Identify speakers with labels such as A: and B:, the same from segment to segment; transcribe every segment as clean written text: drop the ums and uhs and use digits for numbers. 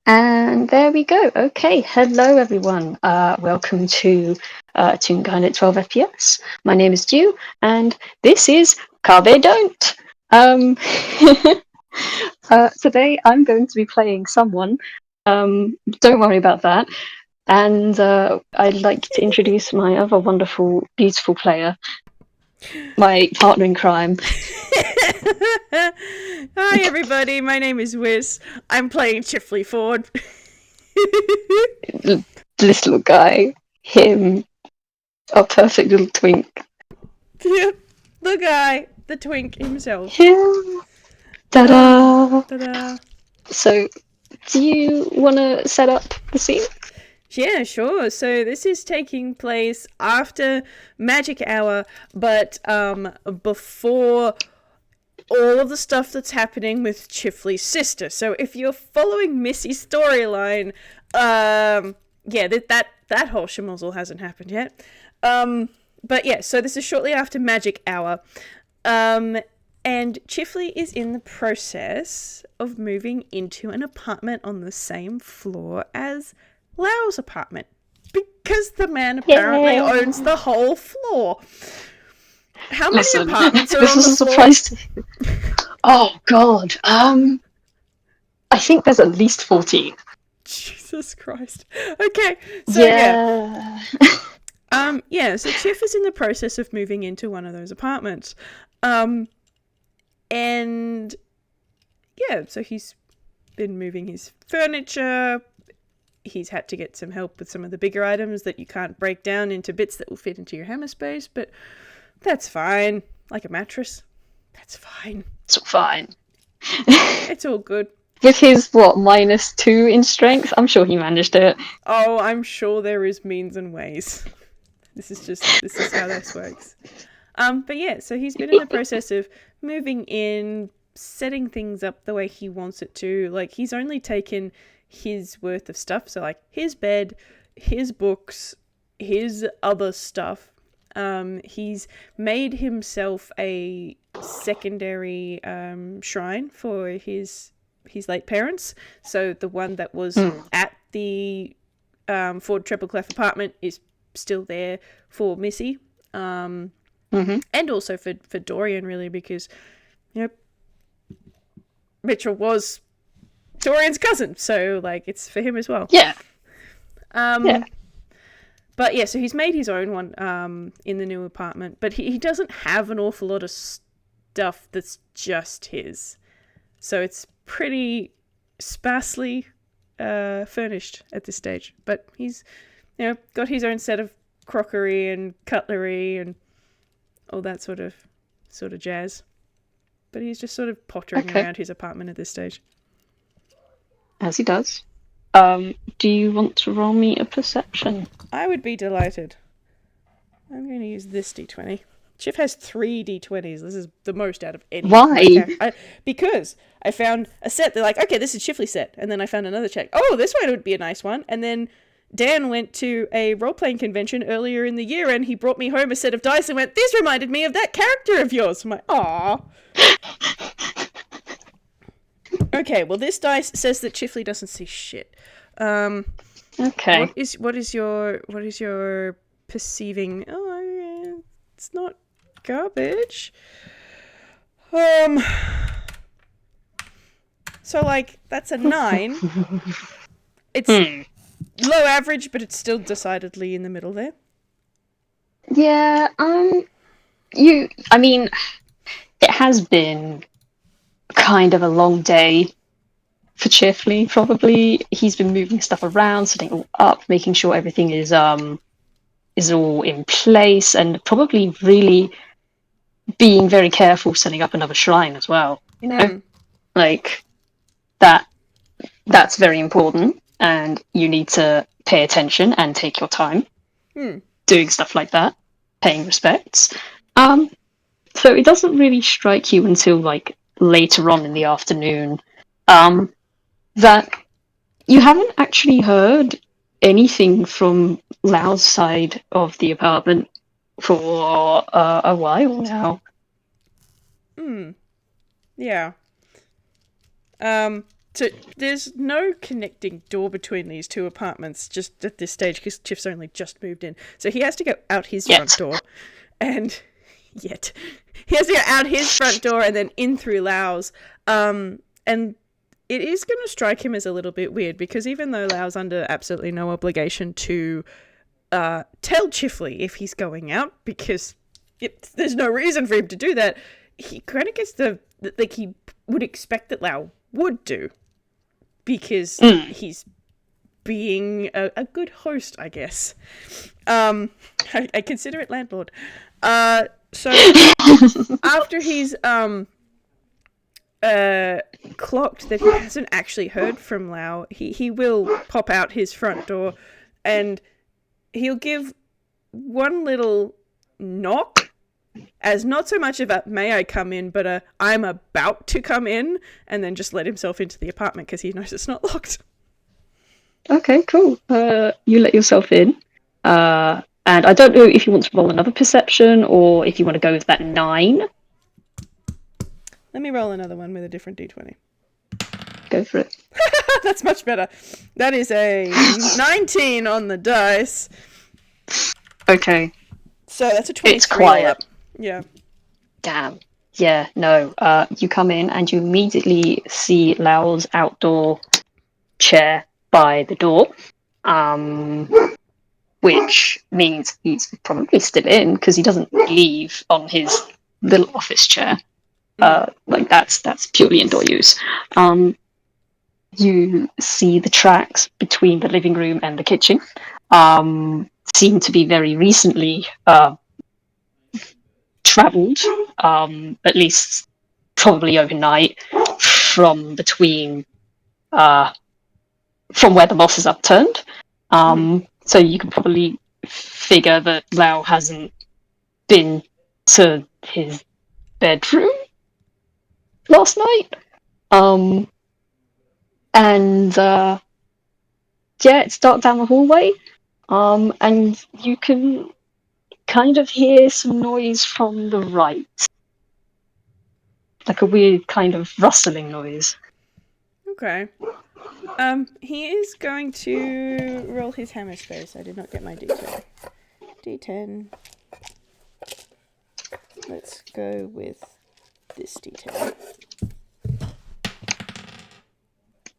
A: And there we go. Okay, hello everyone. Welcome to Toonkind at 12 FPS. My name is Dew, and this is Kabedon't. Um, Today I'm going to be playing someone. Don't worry about that. And I'd like to introduce my other wonderful, beautiful player, my partner in crime.
B: Hi everybody, my name is Whis. I'm playing Chifley Forde.
A: This little guy, him, a perfect little twink.
B: The guy, the twink himself.
A: Him. Ta-da!
B: Ta-da.
A: So, do you want to set up the scene?
B: Yeah, sure. So this is taking place after Magic Hour, but before all of the stuff that's happening with Chifley's sister. So if you're following Missy's storyline, that whole schmozzle hasn't happened yet. But yeah, so this is shortly after Magic Hour. And Chifley is in the process of moving into an apartment on the same floor as Lau's apartment. Because the man apparently owns the whole floor. How many apartments are
A: this
B: on
A: was
B: the
A: a
B: floor?
A: surprise to me. Oh god. I think there's at least 14.
B: Jesus Christ. Okay, so
A: Yeah.
B: so Chiff is in the process of moving into one of those apartments. And yeah, so he's been moving his furniture. He's had to get some help with some of the bigger items that you can't break down into bits that will fit into your hammer space, but that's fine. Like a mattress. That's fine.
A: It's all fine.
B: It's all good.
A: With his, -2 in strength, I'm sure he managed it.
B: Oh, I'm sure there is means and ways. This is how this works. But yeah, so he's been in the process of moving in, setting things up the way he wants it to. Like, he's only taken his worth of stuff. So, like, his bed, his books, his other stuff. He's made himself a secondary shrine for his late parents. So the one that was at the Forde Treble-Clef apartment is still there for Missy. And also for Dorian, really, because, you know, Mitchell was Dorian's cousin, so, like, it's for him as well.
A: Yeah.
B: But yeah, so he's made his own one in the new apartment, but he doesn't have an awful lot of stuff that's just his. So it's pretty sparsely furnished at this stage. But he's, got his own set of crockery and cutlery and all that sort of jazz. But he's just sort of pottering around his apartment at this stage.
A: As he does. Do you want to roll me a perception?
B: I would be delighted. I'm going to use this d20. Chif has 3 d20s. This is the most out of any.
A: Why?
B: Because I found a set. They're like, okay, this is Chifley set. And then I found another check. Oh, this one would be a nice one. And then Dan went to a role-playing convention earlier in the year and he brought me home a set of dice and went, this reminded me of that character of yours. I'm like, aww. Okay, well, this dice says that Chifley doesn't see shit.
A: Okay.
B: What is your perceiving? Oh, it's not garbage. So, like, that's a 9. It's low average, but it's still decidedly in the middle there.
A: Yeah, it has been kind of a long day for Chifley, probably. He's been moving stuff around, setting it all up, making sure everything is all in place, and probably really being very careful setting up another shrine as well. You know? Like, that's very important, and you need to pay attention and take your time doing stuff like that, paying respects. So it doesn't really strike you until, like, later on in the afternoon that you haven't actually heard anything from Lau's side of the apartment for a while now.
B: Yeah. So there's no connecting door between these two apartments just at this stage because Chif's only just moved in. So he has to go out his front door and he has to go out his front door and then in through Lau's. And it is going to strike him as a little bit weird because even though Lau's under absolutely no obligation to tell Chifley if he's going out because there's no reason for him to do that, he kind of gets he would expect that Lau would do because he's being a good host, I guess. I consider it landlord. So after he's clocked that he hasn't actually heard from Lau, he will pop out his front door and he'll give one little knock as not so much of a may I come in, but a I'm about to come in, and then just let himself into the apartment because he knows it's not locked.
A: Okay, cool. You let yourself in. And I don't know if you want to roll another perception or if you want to go with that 9.
B: Let me roll another one with a different d20.
A: Go for it.
B: That's much better. That is a 19 on the dice.
A: Okay.
B: So that's a 23.
A: It's quiet.
B: Yeah.
A: Damn. Yeah, no. You come in and you immediately see Lau's outdoor chair by the door, which means he's probably still in because he doesn't leave on his little office chair. Like that's purely indoor use. You see the tracks between the living room and the kitchen seem to be very recently travelled, at least probably overnight, from between from where the moss is upturned. So you can probably figure that Lau hasn't been to his bedroom last night. It's dark down the hallway, and you can kind of hear some noise from the right, like a weird kind of rustling noise.
B: Okay. He is going to roll his hammer space. I did not get my d10. D10. Let's go with this d10.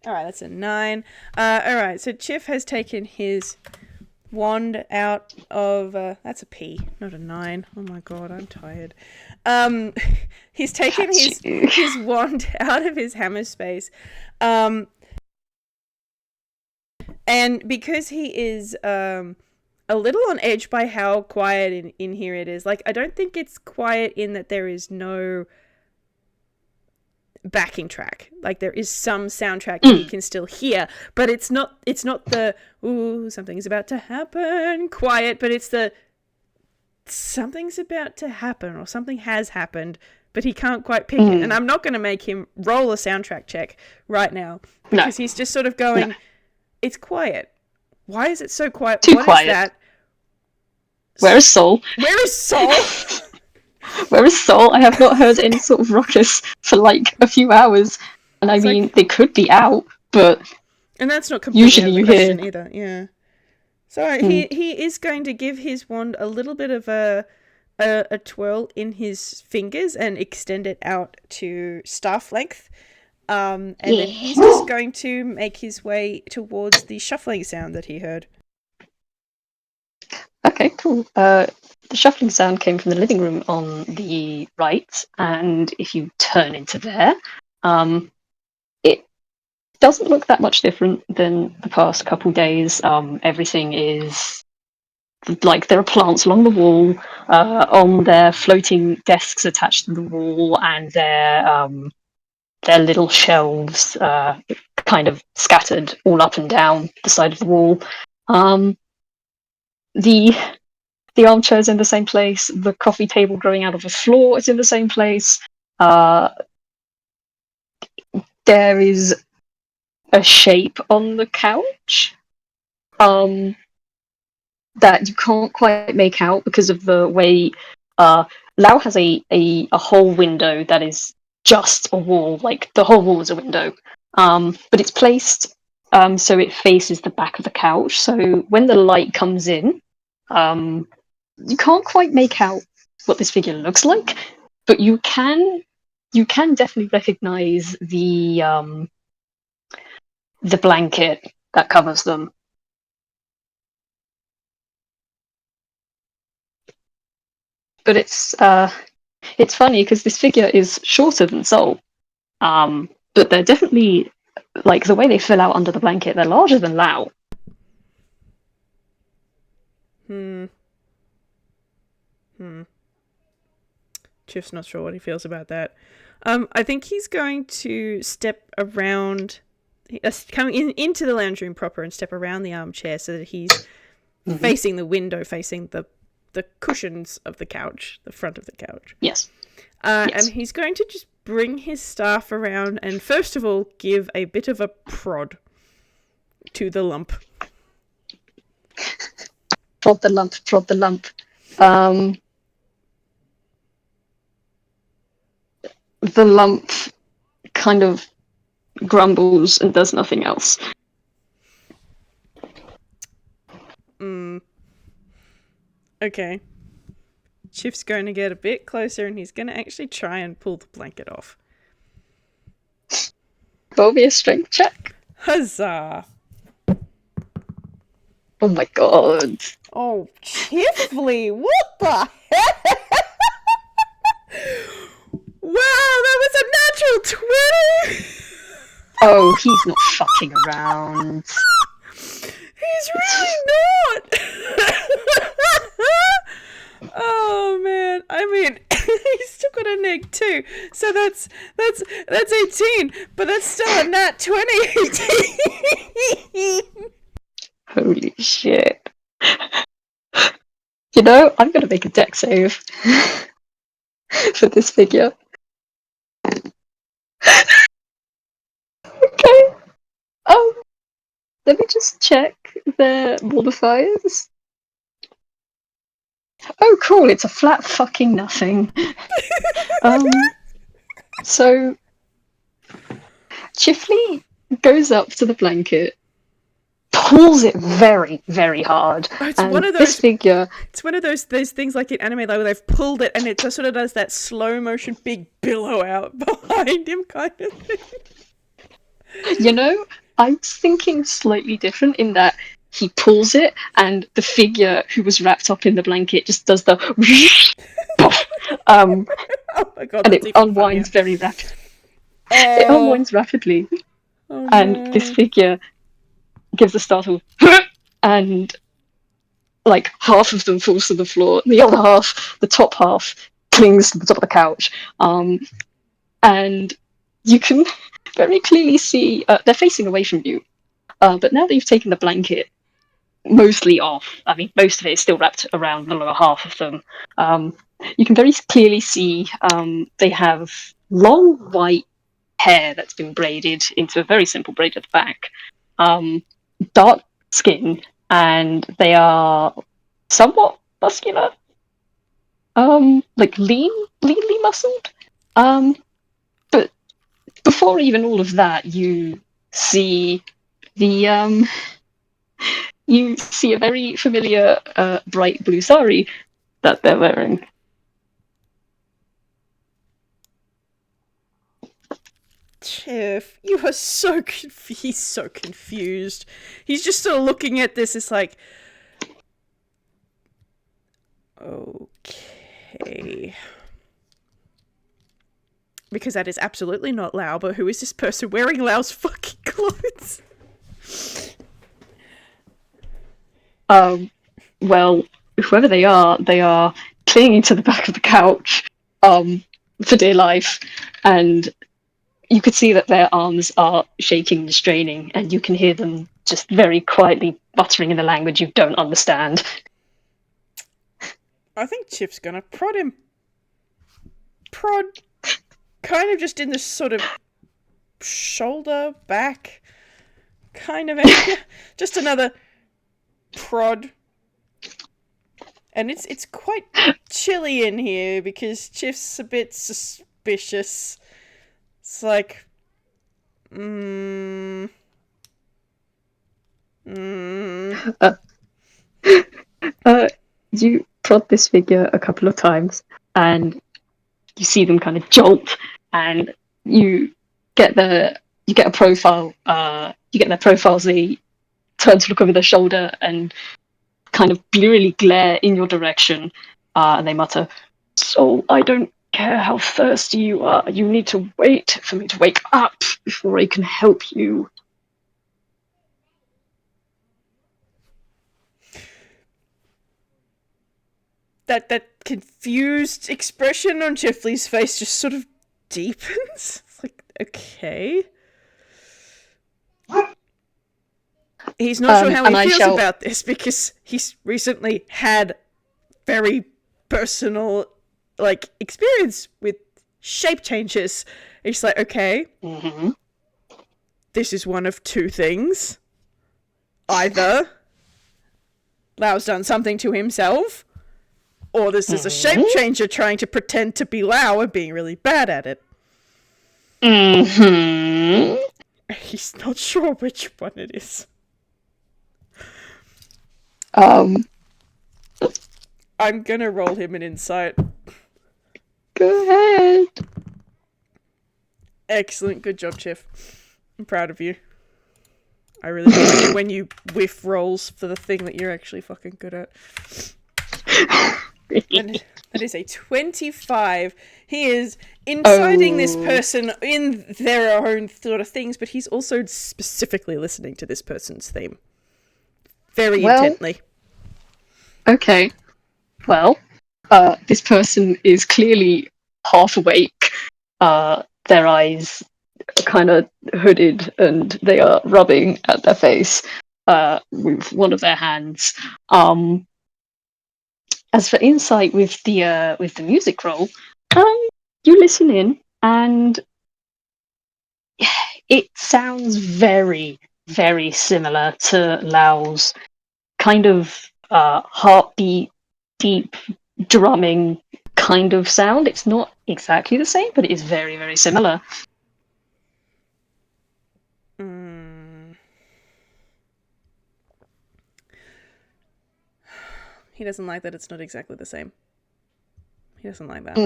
B: Alright, that's a 9. Alright, so Chif has taken his wand out of... that's a P, not a 9. Oh my god, I'm tired. He's taken his wand out of his hammer space. And because he is a little on edge by how quiet in here it is, like, I don't think it's quiet in that there is no backing track. Like, there is some soundtrack that you can still hear, but it's not the ooh, something's about to happen quiet, but it's the something's about to happen or something has happened, but he can't quite pick it. And I'm not going to make him roll a soundtrack check right now because he's just sort of going, it's quiet. Why is it so quiet?
A: Too
B: what
A: quiet.
B: Is that?
A: Where is Sol?
B: Where is Sol?
A: Where is Sol? I have not heard any sort of ruckus for like a few hours. And I mean, they could be out, but...
B: And that's not completely
A: usually
B: out of the
A: you
B: question
A: hear...
B: either, yeah. So he is going to give his wand a little bit of a twirl in his fingers and extend it out to staff length. And then he's just going to make his way towards the shuffling sound that he heard.
A: Okay, cool. The shuffling sound came from the living room on the right, and if you turn into there, it doesn't look that much different than the past couple days. Everything is like there are plants along the wall, on their floating desks attached to the wall, and their little shelves kind of scattered all up and down the side of the wall. The armchair's in the same place. The coffee table growing out of the floor is in the same place. There is a shape on the couch that you can't quite make out because of the way Lau has a whole window that is just a wall. Like the whole wall is a window. But it's placed so it faces the back of the couch. So when the light comes in, you can't quite make out what this figure looks like, but you can definitely recognize the blanket that covers them. But it's funny because this figure is shorter than Soul. But they're definitely like the way they fill out under the blanket. They're larger than Lao.
B: Chif's not sure what he feels about that. I think he's going to step around, coming into the lounge room proper, and step around the armchair so that he's facing the window, facing the cushions of the couch, the front of the couch.
A: Yes.
B: Yes. And he's going to just bring his staff around and first of all give a bit of a prod to the lump.
A: Prod the lump, prod the lump. The lump kind of grumbles and does nothing else.
B: Okay. Chif's going to get a bit closer and he's going to actually try and pull the blanket off.
A: Roll me a strength check.
B: Huzzah!
A: Oh my god.
B: Oh, Chifley, what the heck? Wow, that was a natural 20!
A: Oh, he's not fucking around.
B: He's really not! Oh man, I mean, he's still got a neg 2, so that's 18, but that's still a nat 20.
A: Holy shit. You know, I'm gonna make a deck save for this figure. Okay. Let me just check their modifiers. Oh, cool! It's a flat fucking nothing. So Chifley goes up to the blanket, pulls it very, very hard.
B: It's
A: and
B: one of those.
A: This figure.
B: It's one of those things like in anime, like where they've pulled it and it just sort of does that slow motion big billow out behind him, kind of thing.
A: You know, I was thinking slightly different in that he pulls it and the figure who was wrapped up in the blanket just does the
B: Oh my god,
A: and it unwinds very rapidly. It unwinds rapidly. And this figure gives a startle and like half of them falls to the floor, the other half, the top half, clings to the top of the couch. And you can very clearly see they're facing away from you. But now that you've taken the blanket mostly off, I mean, most of it is still wrapped around the lower half of them. You can very clearly see they have long white hair that's been braided into a very simple braid at the back, dark skin, and they are somewhat muscular, like leanly muscled. But before even all of that, you see the you see a very familiar bright blue sari that they're wearing.
B: Chif, you are so he's so confused. He's just sort of looking at this. It's like, okay, because that is absolutely not Lao. But who is this person wearing Lao's fucking clothes?
A: Well, whoever they are clinging to the back of the couch, for dear life, and you could see that their arms are shaking and straining, and you can hear them just very quietly muttering in a language you don't understand.
B: I think Chif's gonna prod him. Prod, kind of just in this sort of shoulder, back, kind of area. Just another prod. And it's quite chilly in here because Chif's a bit suspicious. It's like, Mm.
A: You prod this figure a couple of times, and you see them kind of jolt, and you get a profile. You get their profiles. They turn to look over their shoulder and kind of blearily glare in your direction, and they mutter, "So I don't care how thirsty you are. You need to wait for me to wake up before I can help you."
B: That confused expression on Chifley's face just sort of deepens. It's like, okay. He's not sure how he feels about this because he's recently had very personal, like, experience with shape changes. He's like, okay, this is one of two things. Either Lau's done something to himself, or this is a shape changer trying to pretend to be Lau and being really bad at it. He's not sure which one it is. I'm gonna roll him an insight.
A: Go ahead.
B: Excellent, good job, Chif. I'm proud of you. I really like it when you whiff rolls for the thing that you're actually fucking good at. That is a 25. He is inciting this person in their own sort of things, but he's also specifically listening to this person's theme. Very intently.
A: Okay. Well, this person is clearly half awake. Their eyes are kind of hooded, and they are rubbing at their face with one of their hands. As for insight with the music roll, you listen in, and it sounds very, very similar to Lau's kind of heartbeat, deep drumming kind of sound. It's not exactly the same, but it is very, very similar.
B: He doesn't like that it's not exactly the same. He doesn't like that.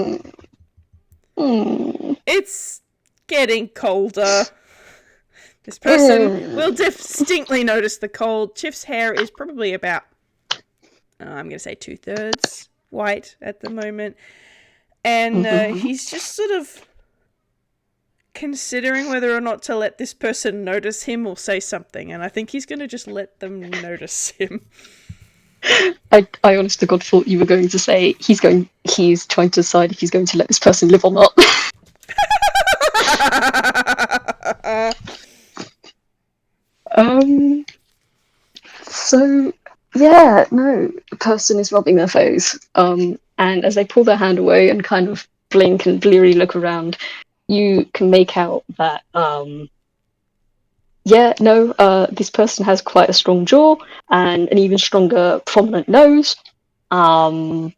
B: It's getting colder. This person will distinctly notice the cold. Chif's hair is probably about, I'm going to say 2/3 white at the moment. And he's just sort of considering whether or not to let this person notice him or say something. And I think he's going to just let them notice him.
A: I honest to God thought you were going to say he's trying to decide if he's going to let this person live or not. So yeah, no, the person is rubbing their face. And as they pull their hand away and kind of blink and bleary look around, you can make out that this person has quite a strong jaw and an even stronger prominent nose, and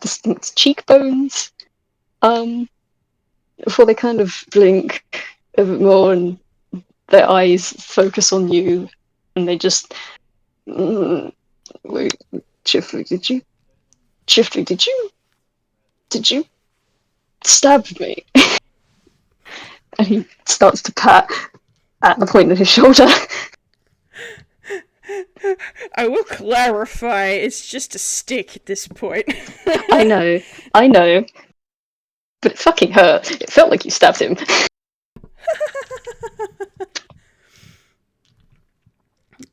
A: distinct cheekbones. Before they kind of blink a bit more and their eyes focus on you, and they just wait. Chifley, did you stab me? And he starts to pat at the point of his shoulder.
B: I will clarify, it's just a stick at this point.
A: I know. But it fucking hurt. It felt like you stabbed him.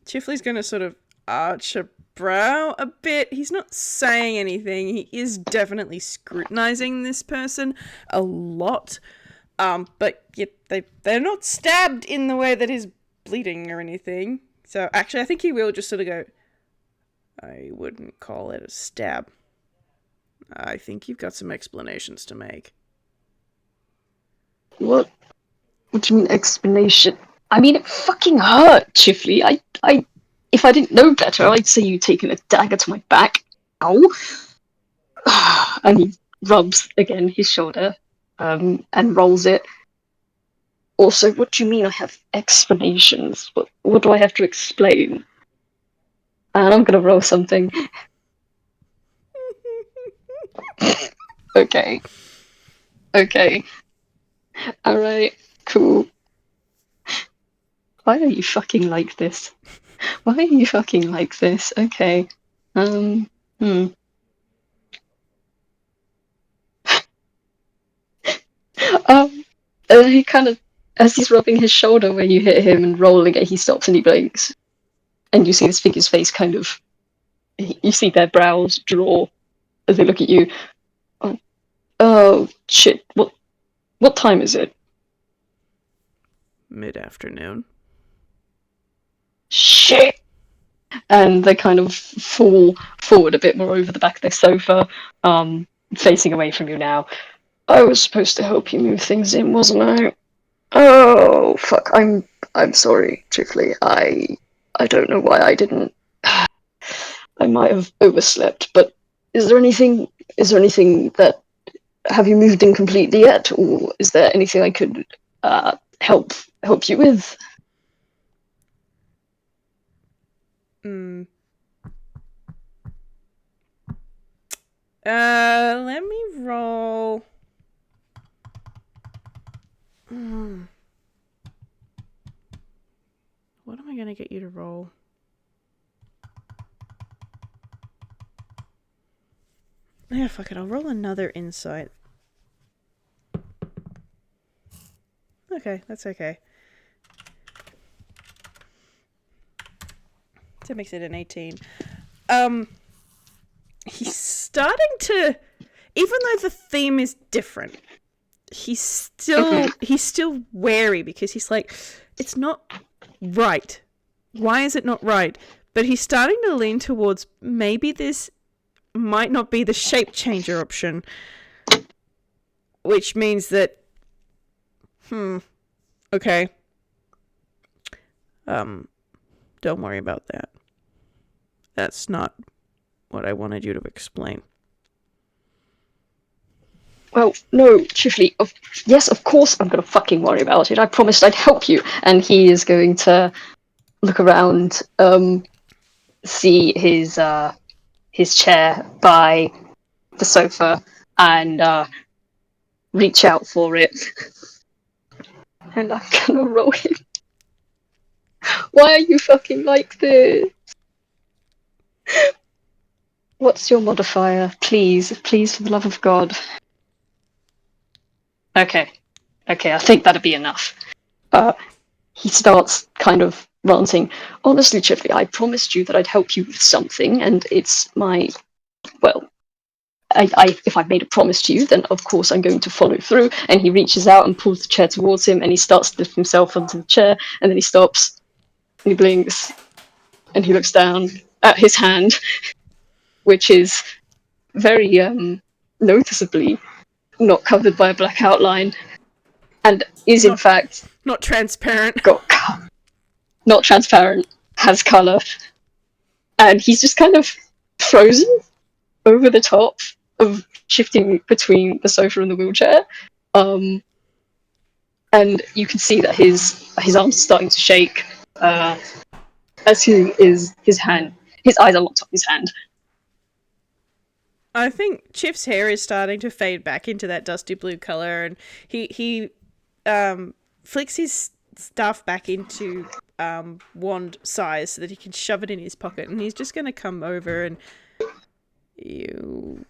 B: Chifley's gonna sort of arch a brow a bit. He's not saying anything. He is definitely scrutinizing this person a lot. But yet they're not stabbed in the way that is bleeding or anything. So actually, I think he will just sort of go, I wouldn't call it a stab. I think you've got some explanations to make.
A: What do you mean explanation? I mean, it fucking hurt, Chifley. I if I didn't know better, I'd say you taken a dagger to my back. Ow. And he rubs again his shoulder, and rolls it. Also, what do you mean I have explanations? What do I have to explain? And I'm gonna roll something. Okay. Okay. Alright, cool. Why are you fucking like this? Why are you fucking like this? Okay. Hmm. And he kind of, as he's rubbing his shoulder where you hit him and rolling it, he stops and he blinks. And you see this figure's face kind of, you see their brows draw as they look at you. Oh shit, what time is it?
B: Mid-afternoon.
A: Shit! And they kind of fall forward a bit more over the back of their sofa, facing away from you now. I was supposed to help you move things in, wasn't I? Oh fuck! I'm sorry, Chifley. I don't know why I didn't. I might have overslept. But is there anything? Is there anything that have you moved in completely yet, or is there anything I could help you with?
B: Let me roll. What am I gonna get you to roll? Yeah, fuck it. I'll roll another insight. Okay, that's okay. That makes it an 18. He's starting to, even though the theme is different, he's still wary because he's like, it's not right. Why is it not right? But he's starting to lean towards maybe this might not be the shape changer option, which means that, okay, don't worry about that. That's not what I wanted you to explain.
A: Well, no, Chifley. Yes, of course I'm gonna fucking worry about it. I promised I'd help you. And he is going to look around, see his chair by the sofa, and reach out for it. And I'm gonna roll him. Why are you fucking like this? What's your modifier? Please, please, for the love of God. Okay, I think that'd be enough. He starts kind of ranting. Honestly, Chifley, I promised you that I'd help you with something, and it's my, well, if I've made a promise to you, then of course I'm going to follow through. And he reaches out and pulls the chair towards him, and he starts to lift himself onto the chair, and then he stops, and he blinks, and he looks down at his hand, which is very noticeably not covered by a black outline, and is in fact
B: not transparent.
A: Not transparent, has colour, and he's just kind of frozen over the top of shifting between the sofa and the wheelchair. And you can see that his arms are starting to shake as his eyes are locked on his hand.
B: I think Chip's hair is starting to fade back into that dusty blue color, and he flicks his stuff back into wand size so that he can shove it in his pocket, and he's just going to come over and... You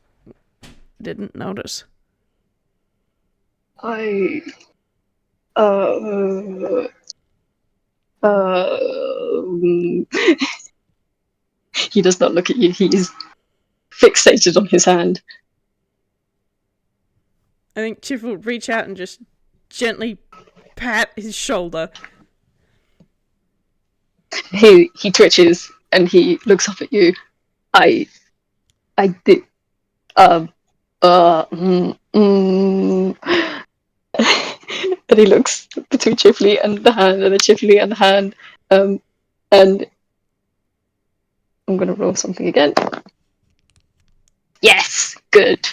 B: didn't notice.
A: I he does not look at you. He is fixated on his hand.
B: I think Chip will reach out and just gently pat his shoulder.
A: He twitches and he looks up at you. I did. And he looks between Chifley and the hand, and then Chifley and the hand, and I'm gonna roll something again. Yes, good.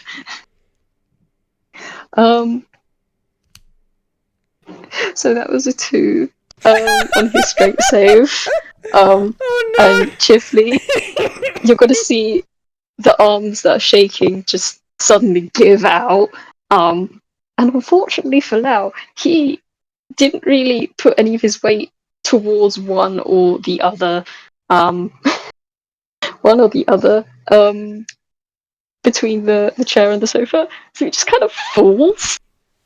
A: So that was a 2 on his strength save.
B: Oh no!
A: And Chifley, you're going to see the arms that are shaking just suddenly give out. And unfortunately for Lau, he didn't really put any of his weight towards one or the other, between the chair and the sofa. So he just kind of falls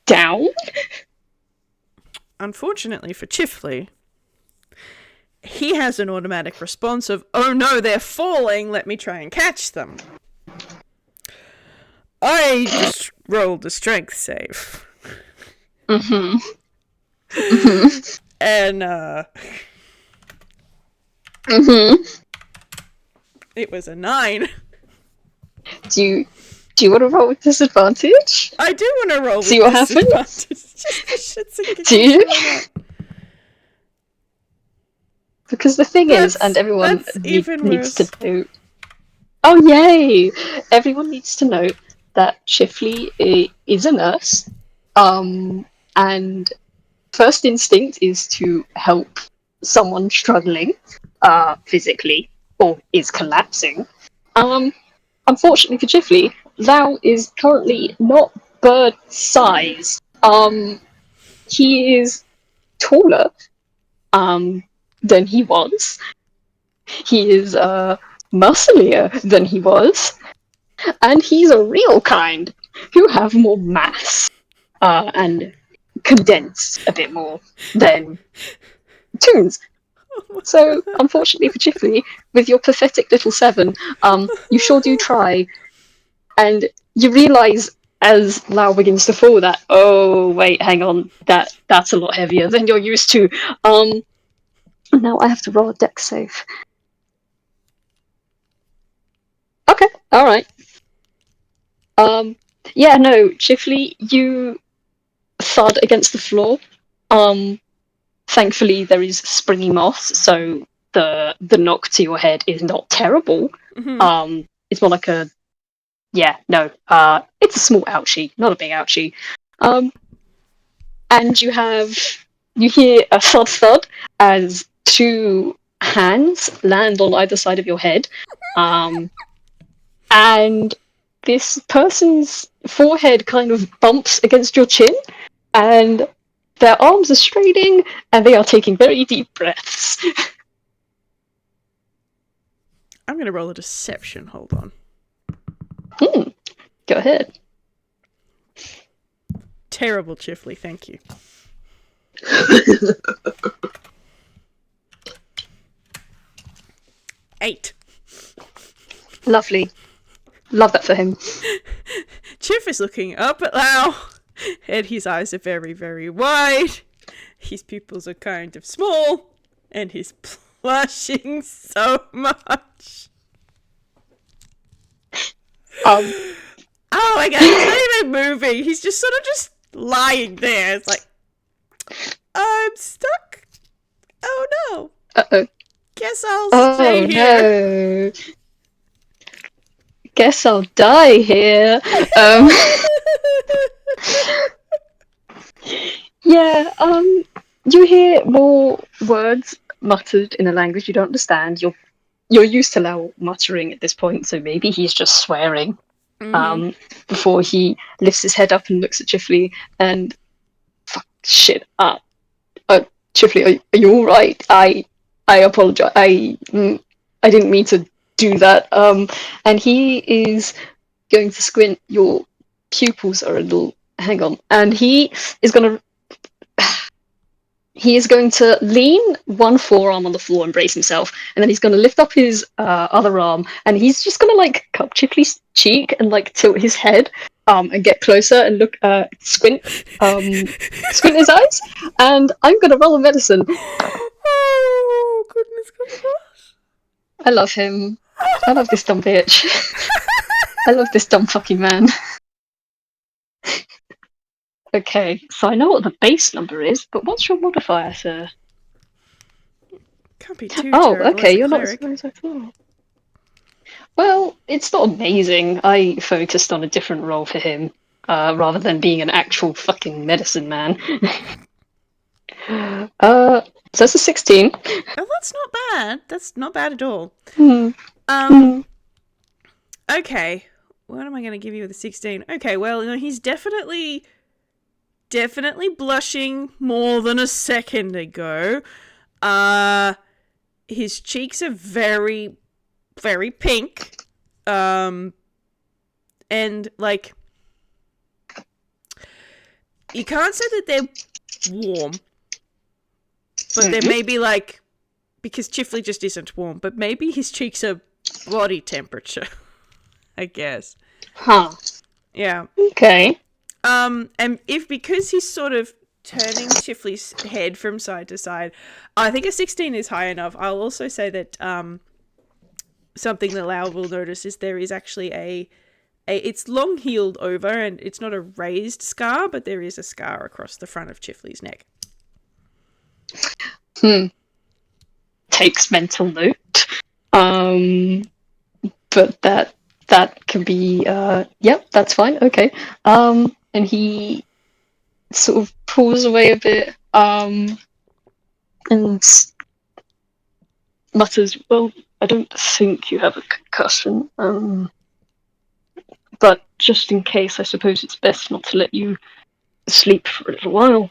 A: down.
B: Unfortunately for Chifley, he has an automatic response of, oh no, they're falling, let me try and catch them. I just rolled a strength save.
A: Mm-hmm.
B: And,
A: Mm-hmm.
B: it was a 9.
A: Do you want to roll with disadvantage?
B: I do want to roll with
A: See what happens?
B: disadvantage. Just for shits and giggles.
A: Do you?
B: Why not?
A: Because the thing is, and everyone needs to
B: worse.
A: know. Oh yay! Everyone needs to know that Chifley is a nurse, and first instinct is to help someone struggling, physically, or is collapsing. Unfortunately for Chifley, Lau is currently not bird size. He is taller, than he was. He is, musclier than he was. And he's a real kind who have more mass, and condense a bit more than Toons. So, unfortunately for Chifley, with your pathetic little 7, you sure do try, and you realise as Lau begins to fall that, oh wait, hang on, that's a lot heavier than you're used to. Now I have to roll a dex save. Okay, alright. Yeah, no, Chifley, you thud against the floor. Thankfully there is springy moss, so the knock to your head is not terrible.
B: Mm-hmm.
A: It's more like a, yeah, no, it's a small ouchie, not a big ouchie. And you hear a thud thud as 2 hands land on either side of your head. And this person's forehead kind of bumps against your chin, and their arms are straining, and they are taking very deep breaths.
B: I'm going to roll a deception. Hold on.
A: Go ahead.
B: Terrible, Chifley. Thank you. Eight.
A: Lovely. Love that for him.
B: Chif is looking up at Lau, and his eyes are very, very wide. His pupils are kind of small, and he's blushing so much. Oh my god, he's not even moving. He's just sort of just lying there. It's like, I'm stuck. Oh no.
A: Uh-oh.
B: Guess I'll stay here.
A: No. Guess I'll die here. Yeah, you hear more words muttered in a language you don't understand. You're used to Lau muttering at this point, so maybe he's just swearing. Before he lifts his head up and looks at Chifley and shit. Chifley, are you all right? I apologize. I didn't mean to do that. And he is going to squint. Your pupils are a little. Hang on. And he is going to lean one forearm on the floor and brace himself, and then he's going to lift up his other arm, and he's just going to like cup Chifley's cheek and like tilt his head, and get closer and look, squint his eyes, and I'm going to roll a medicine.
B: Oh goodness.
A: I love him. I love this dumb bitch. I love this dumb fucking man. Okay, so I know what the base number is, but what's your modifier, sir?
B: Can't be too terrible.
A: Okay, you're
B: cleric.
A: not as I thought. Well, it's not amazing. I focused on a different role for him, rather than being an actual fucking medicine man. So that's a 16.
B: Oh, that's not bad. That's not bad at all.
A: Mm.
B: Okay. What am I going to give you with a 16? Okay, well, he's definitely blushing more than a second ago. His cheeks are very, very pink. And, like, you can't say that they're warm, but they may be, like, because Chifley just isn't warm, but maybe his cheeks are body temperature, I guess.
A: Huh.
B: Yeah.
A: Okay.
B: And because he's sort of turning Chifley's head from side to side, I think a 16 is high enough. I'll also say that something that Lau will notice is there is actually it's long healed over, and it's not a raised scar, but there is a scar across the front of Chifley's neck.
A: Takes mental note. But that can be yep, that's fine. Okay. And he sort of pulls away a bit, and mutters, "Well, I don't think you have a concussion. But just in case, I suppose it's best not to let you sleep for a little while.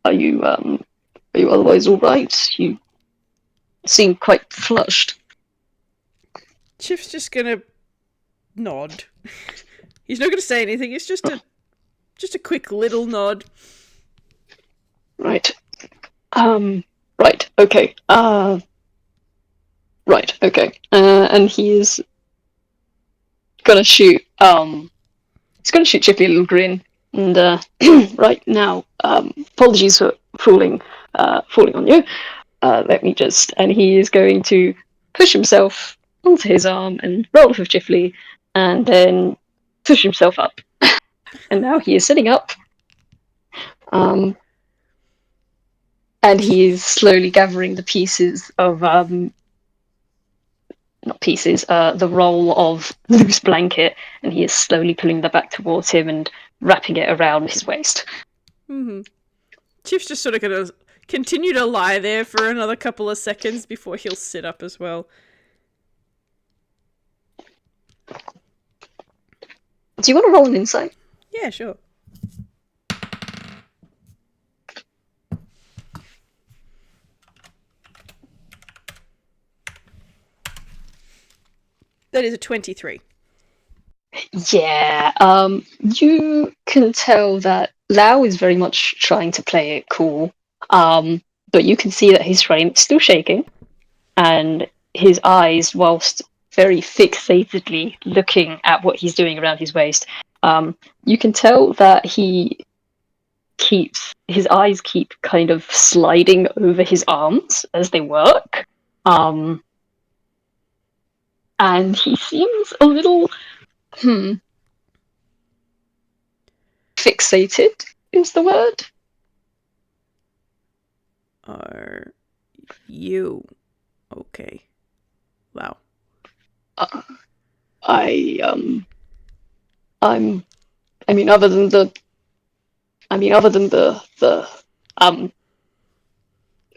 A: Are you otherwise all right? You seem quite flushed."
B: Chif's just gonna nod. He's not gonna say anything. It's just a quick little nod.
A: Right. Right. Okay. Right. Okay. And he is gonna shoot. He's gonna shoot Chifley a little grin. And right now, apologies for falling on you. Let me just. And he is going to push himself onto his arm and roll off of Chifley, and then push himself up. And now he is sitting up. And he is slowly gathering the pieces of not pieces, the roll of loose blanket, and he is slowly pulling that back towards him and wrapping it around his waist.
B: Chif's just sort of gonna continue to lie there for another couple of seconds before he'll sit up as well.
A: Do you want to roll an insight?
B: Yeah, sure. That is a 23.
A: Yeah, you can tell that Lau is very much trying to play it cool, but you can see that his frame is still shaking, and his eyes, whilst very fixatedly looking at what he's doing around his waist, you can tell that his eyes keep kind of sliding over his arms as they work, and he seems a little fixated is the word.
B: Are you okay? Wow.
A: I mean, other than the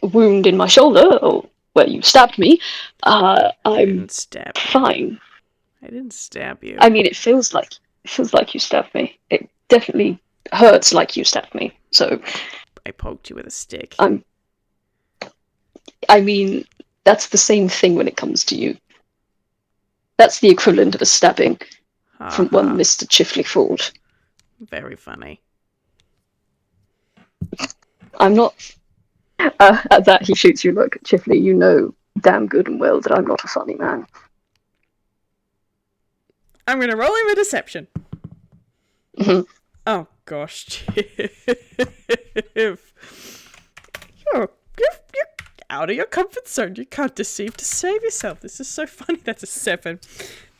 A: wound in my shoulder, or where you stabbed me, I'm fine.
B: I didn't stab you.
A: I mean, it feels like you stabbed me. It definitely hurts like you stabbed me. So
B: I poked you with a stick.
A: I mean, that's the same thing when it comes to you. That's the equivalent of a stabbing from one Mr. Chifley Forde.
B: Very funny.
A: I'm not. At that, he shoots you. Look, Chifley, you know damn good and well that I'm not a funny man.
B: I'm gonna roll him a deception.
A: Mm-hmm.
B: Oh gosh, Chif. You're out of your comfort zone. You can't deceive to save yourself. This is so funny. That's a 7.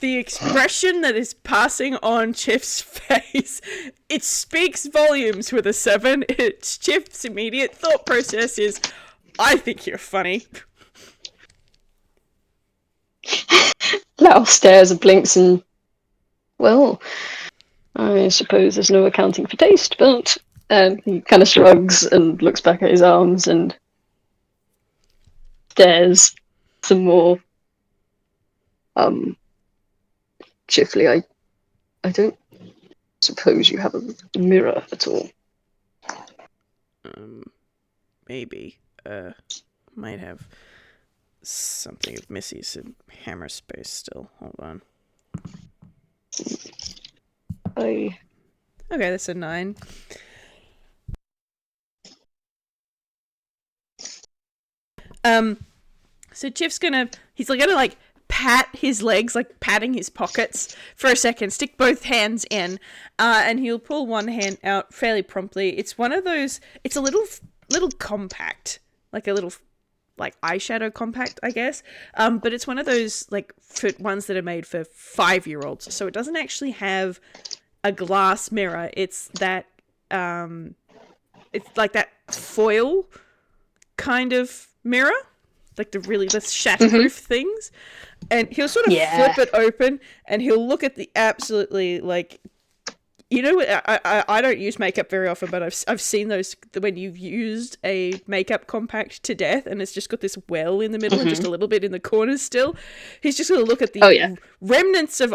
B: The expression that is passing on Chif's face, it speaks volumes with a 7. It's Chif's immediate thought process is, I think you're funny.
A: Lau stares and blinks and, well, I suppose there's no accounting for taste, but And he kind of shrugs and looks back at his arms and stares some more. Chifley, I don't suppose you have a mirror at all.
B: Maybe. Might have something of Missy's in hammer space still. Hold on.
A: Okay,
B: that's a 9. So Chif's he's gonna pat his legs, like patting his pockets for a second, stick both hands in, and he'll pull one hand out fairly promptly. It's one of those, it's a little compact, like a little eyeshadow compact, I guess. But it's one of those ones that are made for 5-year-olds. So it doesn't actually have a glass mirror. It's that it's like that foil kind of mirror, like the shatterproof things. And he'll sort of flip it open, and he'll look at the absolutely I don't use makeup very often, but I've seen those when you've used a makeup compact to death, and it's just got this well in the middle and just a little bit in the corners still. He's just going to look at the remnants of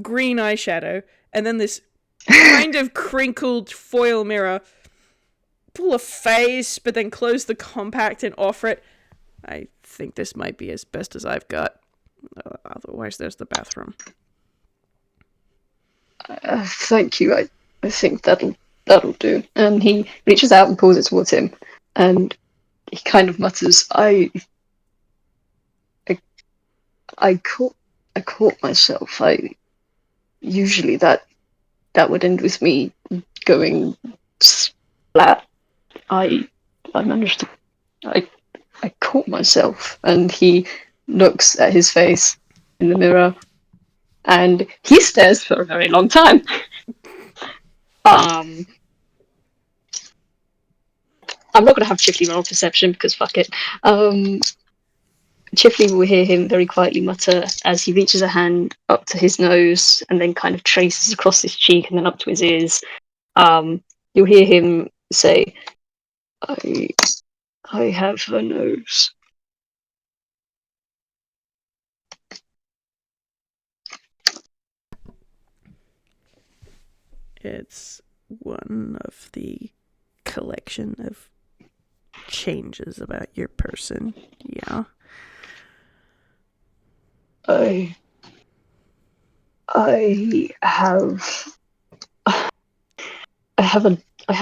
B: green eyeshadow, and then this kind of crinkled foil mirror, pull a face, but then close the compact and offer it. I think this might be as best as I've got. Otherwise, there's the bathroom.
A: Thank you. I think that'll do. And he reaches out and pulls it towards him, and he kind of mutters, I caught myself. Usually that would end with me going splat. I managed to. I caught myself, and he looks at his face in the mirror, and he stares for a very long time. I'm not going to have Chifley roll perception because fuck it. Chifley will hear him very quietly mutter as he reaches a hand up to his nose and then kind of traces across his cheek and then up to his ears. You'll hear him say, I have a nose.
B: It's one of the collection of changes about your person. Yeah.
A: I have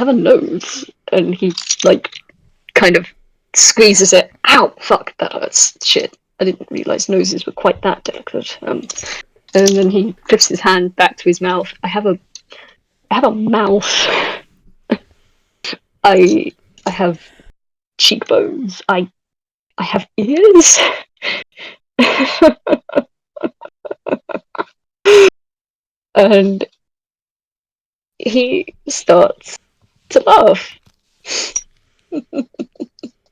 A: a nose, and he kind of squeezes it. Ow! Fuck, that hurts. Shit, I didn't realise noses were quite that delicate. And then he flips his hand back to his mouth. I have a mouth. I have cheekbones. I have ears. And he starts to laugh.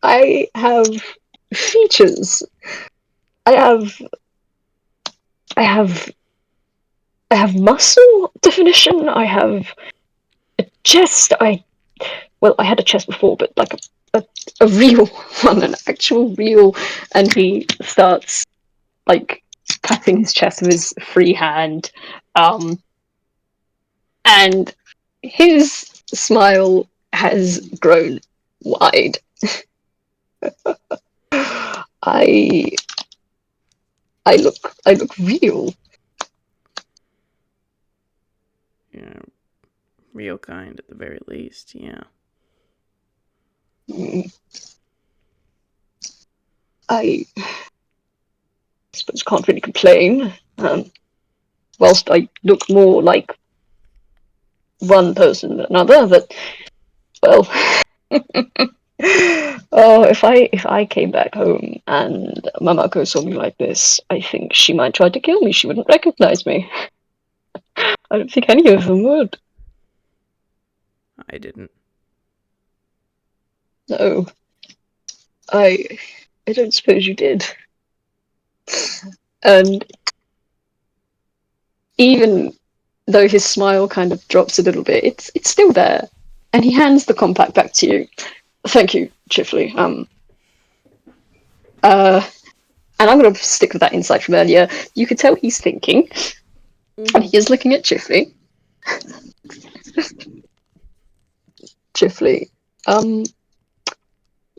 A: I have features. I have muscle definition. I have a chest. I had a chest before, but a real one, an actual real. And he starts patting his chest with his free hand, and his smile has grown wide. I look real.
B: Yeah, real kind at the very least. Yeah.
A: I suppose can't really complain. Whilst I look more like one person than another, but well. Oh, if I came back home and Mamako saw me like this, I think she might try to kill me. She wouldn't recognize me. I don't think any of them would.
B: I didn't.
A: No. I don't suppose you did. And even though his smile kind of drops a little bit, it's still there. And he hands the compact back to you. Thank you, Chifley. And I'm going to stick with that insight from earlier. You could tell he's thinking, and he is looking at Chifley. Chifley,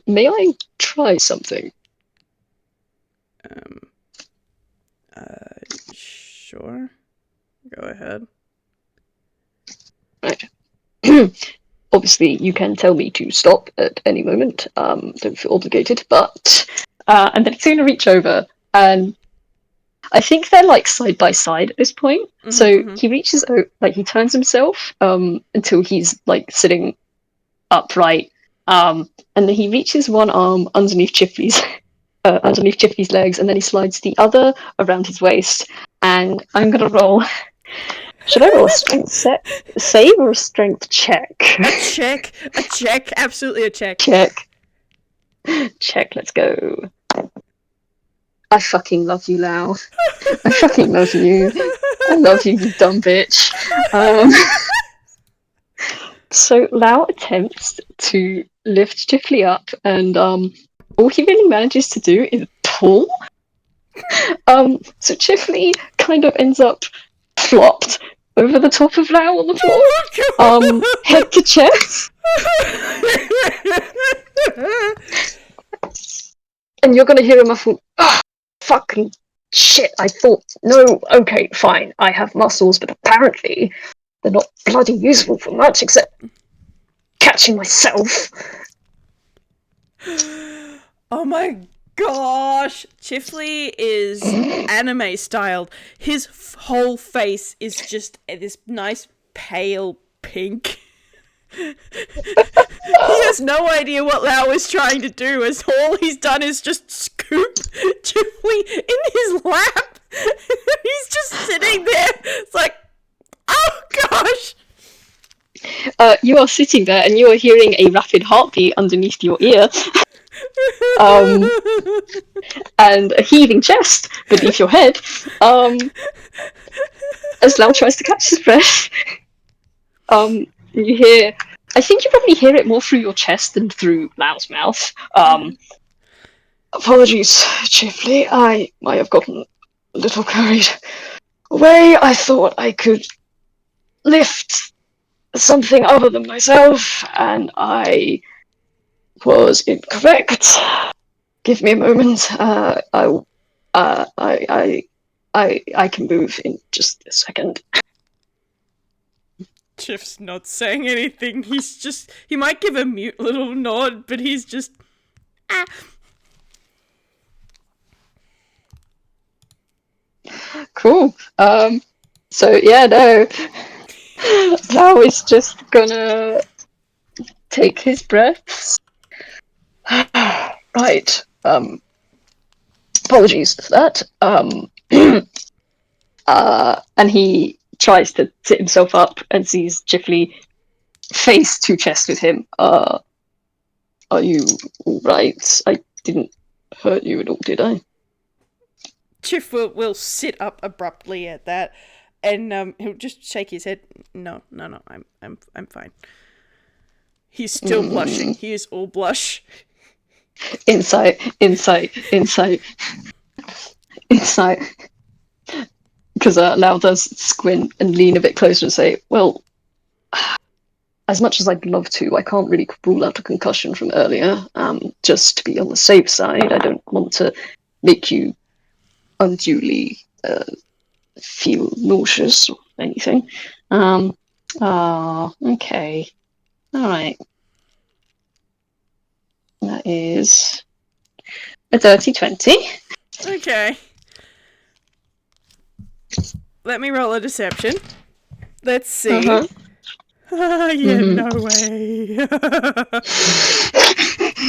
A: may I try something?
B: Sure. Go ahead.
A: Right. Obviously, you can tell me to stop at any moment. Don't feel obligated, but... and then he's going to reach over, and I think they're, like, side by side at this point. So he reaches out, like, he turns himself until he's, like, sitting upright, and then he reaches one arm underneath Chifley's legs, and then he slides the other around his waist, and I'm going to roll... Should I roll a strength save or a strength check?
B: A check, absolutely a check.
A: Check, let's go. I fucking love you, Lau. I fucking love you. I love you, you dumb bitch. So Lau attempts to lift Chifley up, and all he really manages to do is pull. So Chifley kind of ends up flopped over the top of Lau on the floor, head to chest. And you're gonna hear him muffle, oh, fucking shit, I thought, no, okay, fine, I have muscles, but apparently they're not bloody useful for much except catching myself.
B: Oh my gosh! Chifley is anime styled. His whole face is just this nice pale pink. He has no idea what Lau is trying to do, as all he's done is just scoop Chifley in his lap. He's just sitting there. It's like, oh gosh!
A: You are sitting there and you are hearing a rapid heartbeat underneath your ear. And a heaving chest beneath your head. As Lau tries to catch his breath. You hear... I think you probably hear it more through your chest than through Lau's mouth. Apologies, Chifley. I might have gotten a little carried away. I thought I could lift something other than myself, and I was incorrect. Give me a moment. I can move in just a second.
B: Chif's not saying anything. He might give a mute little nod, but he's just, ah.
A: Cool. So yeah, no. Now is just gonna take his breaths. Right. Apologies for that. And he tries to sit himself up and sees Chifley face to chest with him. Are you alright? I didn't hurt you at all, did I?
B: Chif will sit up abruptly at that, and he'll just shake his head. No, I'm fine. He's still blushing. He is all blush.
A: Insight. Because Lau does squint and lean a bit closer and say, well, as much as I'd love to, I can't really rule out a concussion from earlier. Just to be on the safe side, I don't want to make you unduly feel nauseous or anything. Okay. Alright. That is a dirty 20.
B: Okay. Let me roll a deception. Let's see. No way.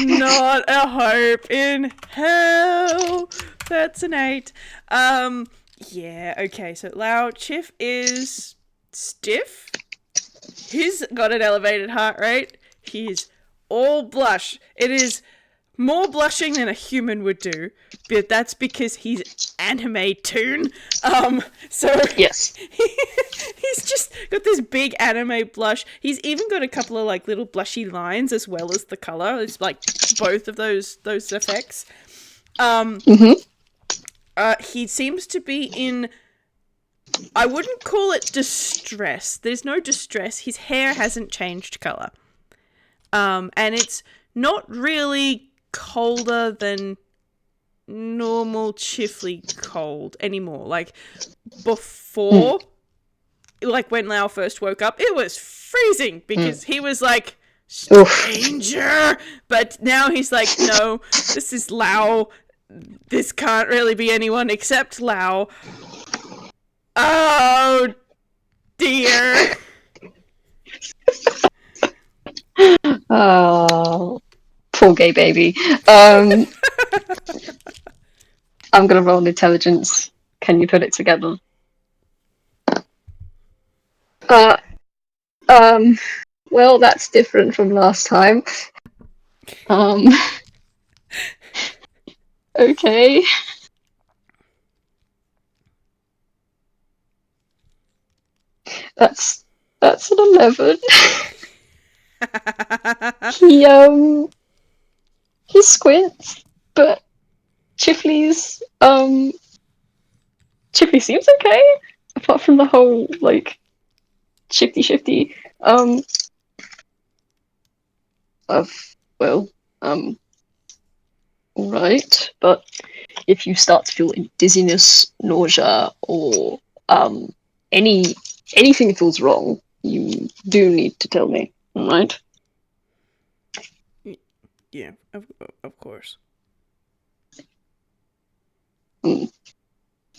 B: Not a hope in hell. That's an 8. Yeah, okay, so Lau, Chif is stiff. He's got an elevated heart rate. He's all blush. It is more blushing than a human would do, but that's because he's anime toon. So
A: Yes.
B: he's just got this big anime blush. He's even got a couple of like little blushy lines as well as the color. It's like both of those effects. He seems to be in, I wouldn't call it distress. There's no distress. His hair hasn't changed color. And it's not really colder than normal Chifley cold anymore. Like, before, like when Lau first woke up, it was freezing because he was like, stranger. But now he's like, no, this is Lau. This can't really be anyone except Lau. Oh, dear.
A: Oh, poor gay baby. I'm gonna roll intelligence. Can you put it together? Well, that's different from last time. Okay. That's an 11. He squints, but Chifley seems okay, apart from the whole like shifty. Well, all right, but if you start to feel dizziness, nausea, or anything feels wrong, you do need to tell me, all right?
B: Yeah, of course.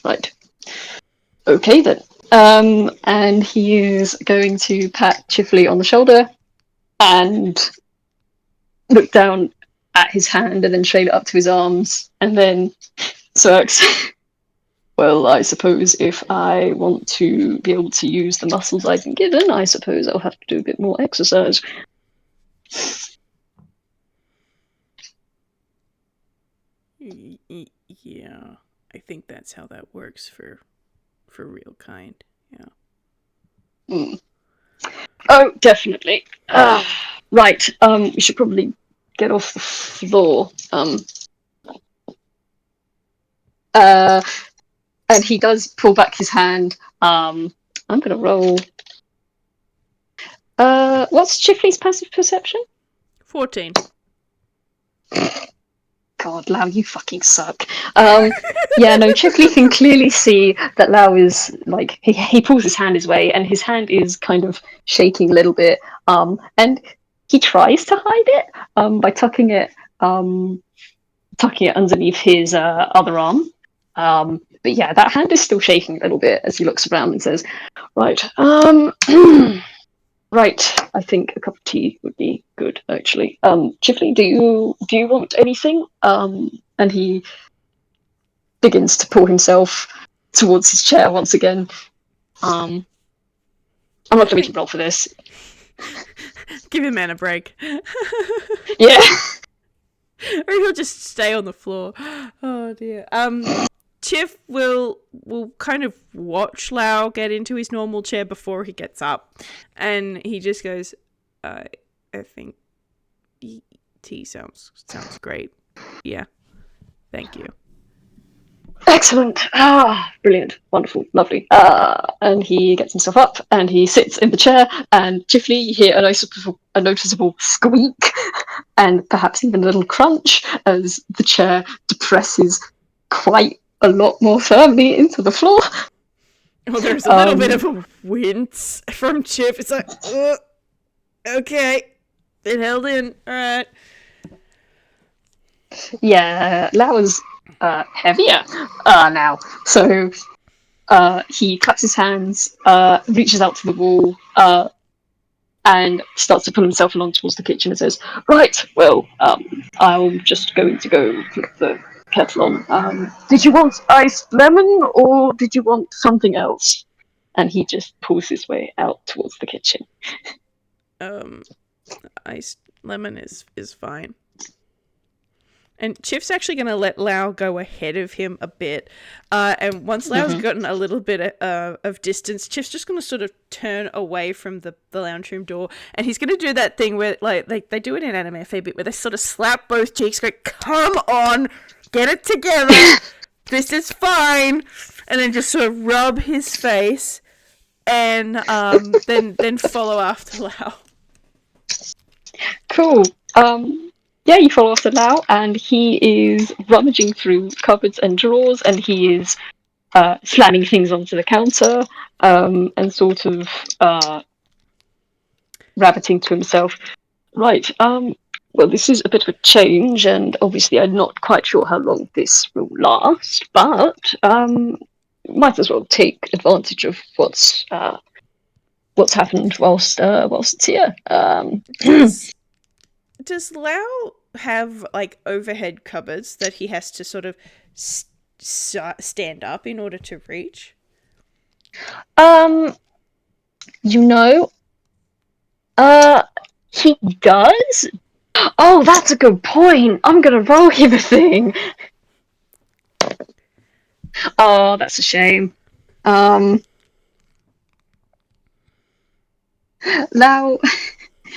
A: Right. Okay then. And he is going to pat Chifley on the shoulder and look down at his hand and then straight up to his arms and then smirks. Well, I suppose if I want to be able to use the muscles I've been given, I suppose I'll have to do a bit more exercise.
B: Yeah, I think that's how that works for real kind. Yeah.
A: Oh, definitely. Right. We should probably get off the floor. And he does pull back his hand. I'm gonna roll. What's Chifley's passive perception?
B: 14.
A: God, Lau, you fucking suck. Yeah, no, Chifley can clearly see that Lau is like he pulls his hand his way, and his hand is kind of shaking a little bit. And he tries to hide it by tucking it underneath his other arm. But yeah, that hand is still shaking a little bit as he looks around and says, "Right, right. I think a cup of tea would be good, actually. Chifley, do you want anything?" And he begins to pull himself towards his chair once again. I'm not going to roll for this.
B: Give him man a break.
A: Yeah.
B: Or he'll just stay on the floor. Oh dear. Chif will kind of watch Lau get into his normal chair before he gets up, and he just goes, I think tea sounds great. Yeah. Thank you.
A: Excellent. Brilliant. Wonderful. Lovely. And he gets himself up and he sits in the chair, and Chifley, you hear a noticeable squeak and perhaps even a little crunch as the chair depresses quite a lot more firmly into the floor.
B: Well, there's a little bit of a wince from Chif. It's like, okay, it held in. All right.
A: Yeah, Lau is heavier now. So he claps his hands, reaches out to the wall, and starts to pull himself along towards the kitchen and says, "Right, well, I'm just going to go put the kettle on. Did you want iced lemon or did you want something else?" And he just pulls his way out towards the kitchen.
B: Iced lemon is fine. And Chif's actually going to let Lau go ahead of him a bit. And once Lau's gotten a little bit of distance, Chif's just going to sort of turn away from the lounge room door. And he's going to do that thing where, like, they do it in anime a fair bit, where they sort of slap both cheeks, go, come on, get it together. This is fine. And then just sort of rub his face and then follow after Lau.
A: Cool. Yeah, you follow after Lau, and he is rummaging through cupboards and drawers, and he is slamming things onto the counter, and sort of rabbiting to himself. Right, well, this is a bit of a change, and obviously I'm not quite sure how long this will last, but might as well take advantage of what's happened whilst it's here.
B: Does Lau have, like, overhead cupboards that he has to sort of stand up in order to reach?
A: He does? Oh, that's a good point. I'm gonna roll him a thing. Oh, that's a shame. Now,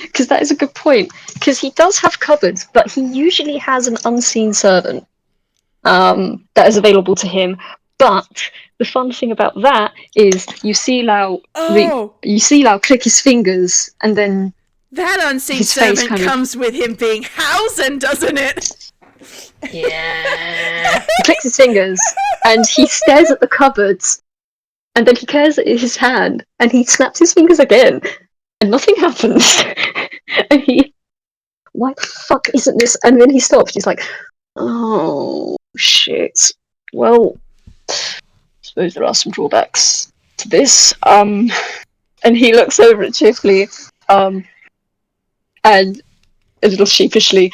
A: because that is a good point. Because he does have cupboards, but he usually has an unseen servant that is available to him. But the fun thing about that is you see Lau click his fingers, and then
B: that unseen servant comes with him being Hausen, doesn't it?
A: Yeah. He clicks his fingers, and he stares at the cupboards, and then he cares at his hand, and he snaps his fingers again, and nothing happens. And why the fuck isn't this? And then he stops. He's like, oh shit. Well, I suppose there are some drawbacks to this. And he looks over at Chifley, and a little sheepishly,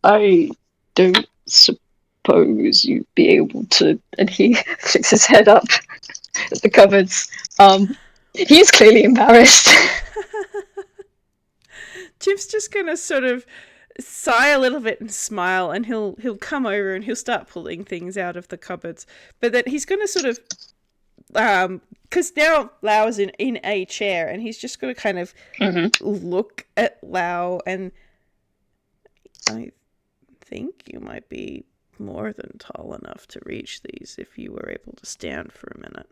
A: I don't suppose you'd be able to. And he flicks his head up at the cupboards. He's clearly embarrassed.
B: Chip's just gonna sort of sigh a little bit and smile, and he'll come over and he'll start pulling things out of the cupboards. But then he's gonna sort of, because now Lau's in a chair, and he's just gonna kind of look at Lau, and I think you might be more than tall enough to reach these if you were able to stand for a minute.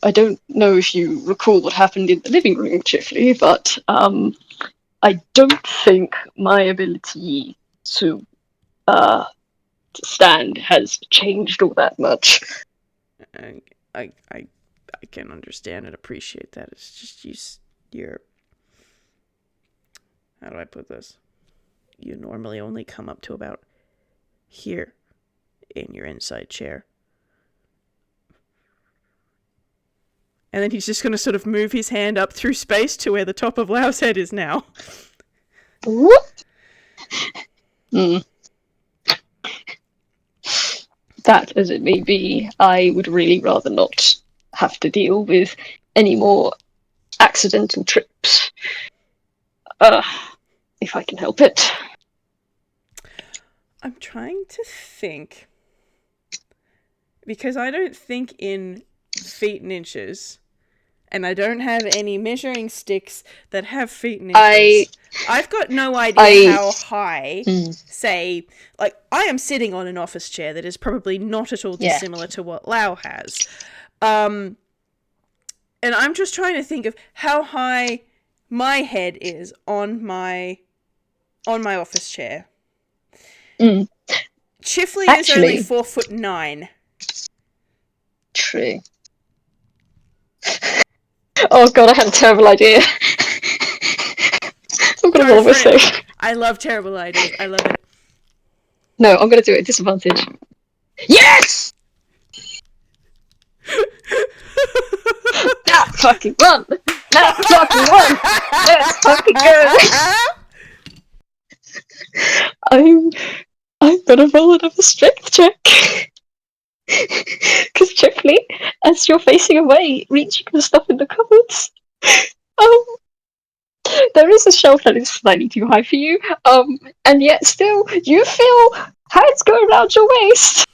A: I don't know if you recall what happened in the living room, Chifley, but I don't think my ability to stand has changed all that much.
B: I can understand and appreciate that. It's just you're. How do I put this? You normally only come up to about here in your inside chair. And then he's just going to sort of move his hand up through space to where the top of Lau's head is now.
A: What? That as it may be, I would really rather not have to deal with any more accidental trips. If I can help it.
B: I'm trying to think. Because I don't think in feet and inches, and I don't have any measuring sticks that have feet and inches. I've got no idea how high, say, like, I am sitting on an office chair that is probably not at all dissimilar to what Lau has. And I'm just trying to think of how high my head is on my office chair. Chifley is only 4'9".
A: True. Oh god, I had a terrible idea. I'm gonna roll a mistake.
B: I love terrible ideas. I love it.
A: No, I'm gonna do it at disadvantage. Yes! That fucking one! That fucking one! Let's fucking go! I'm gonna roll another strength check. Because Chifley, as you're facing away, reaching the stuff in the cupboards, there is a shelf that is slightly too high for you, and yet still you feel hands go around your waist.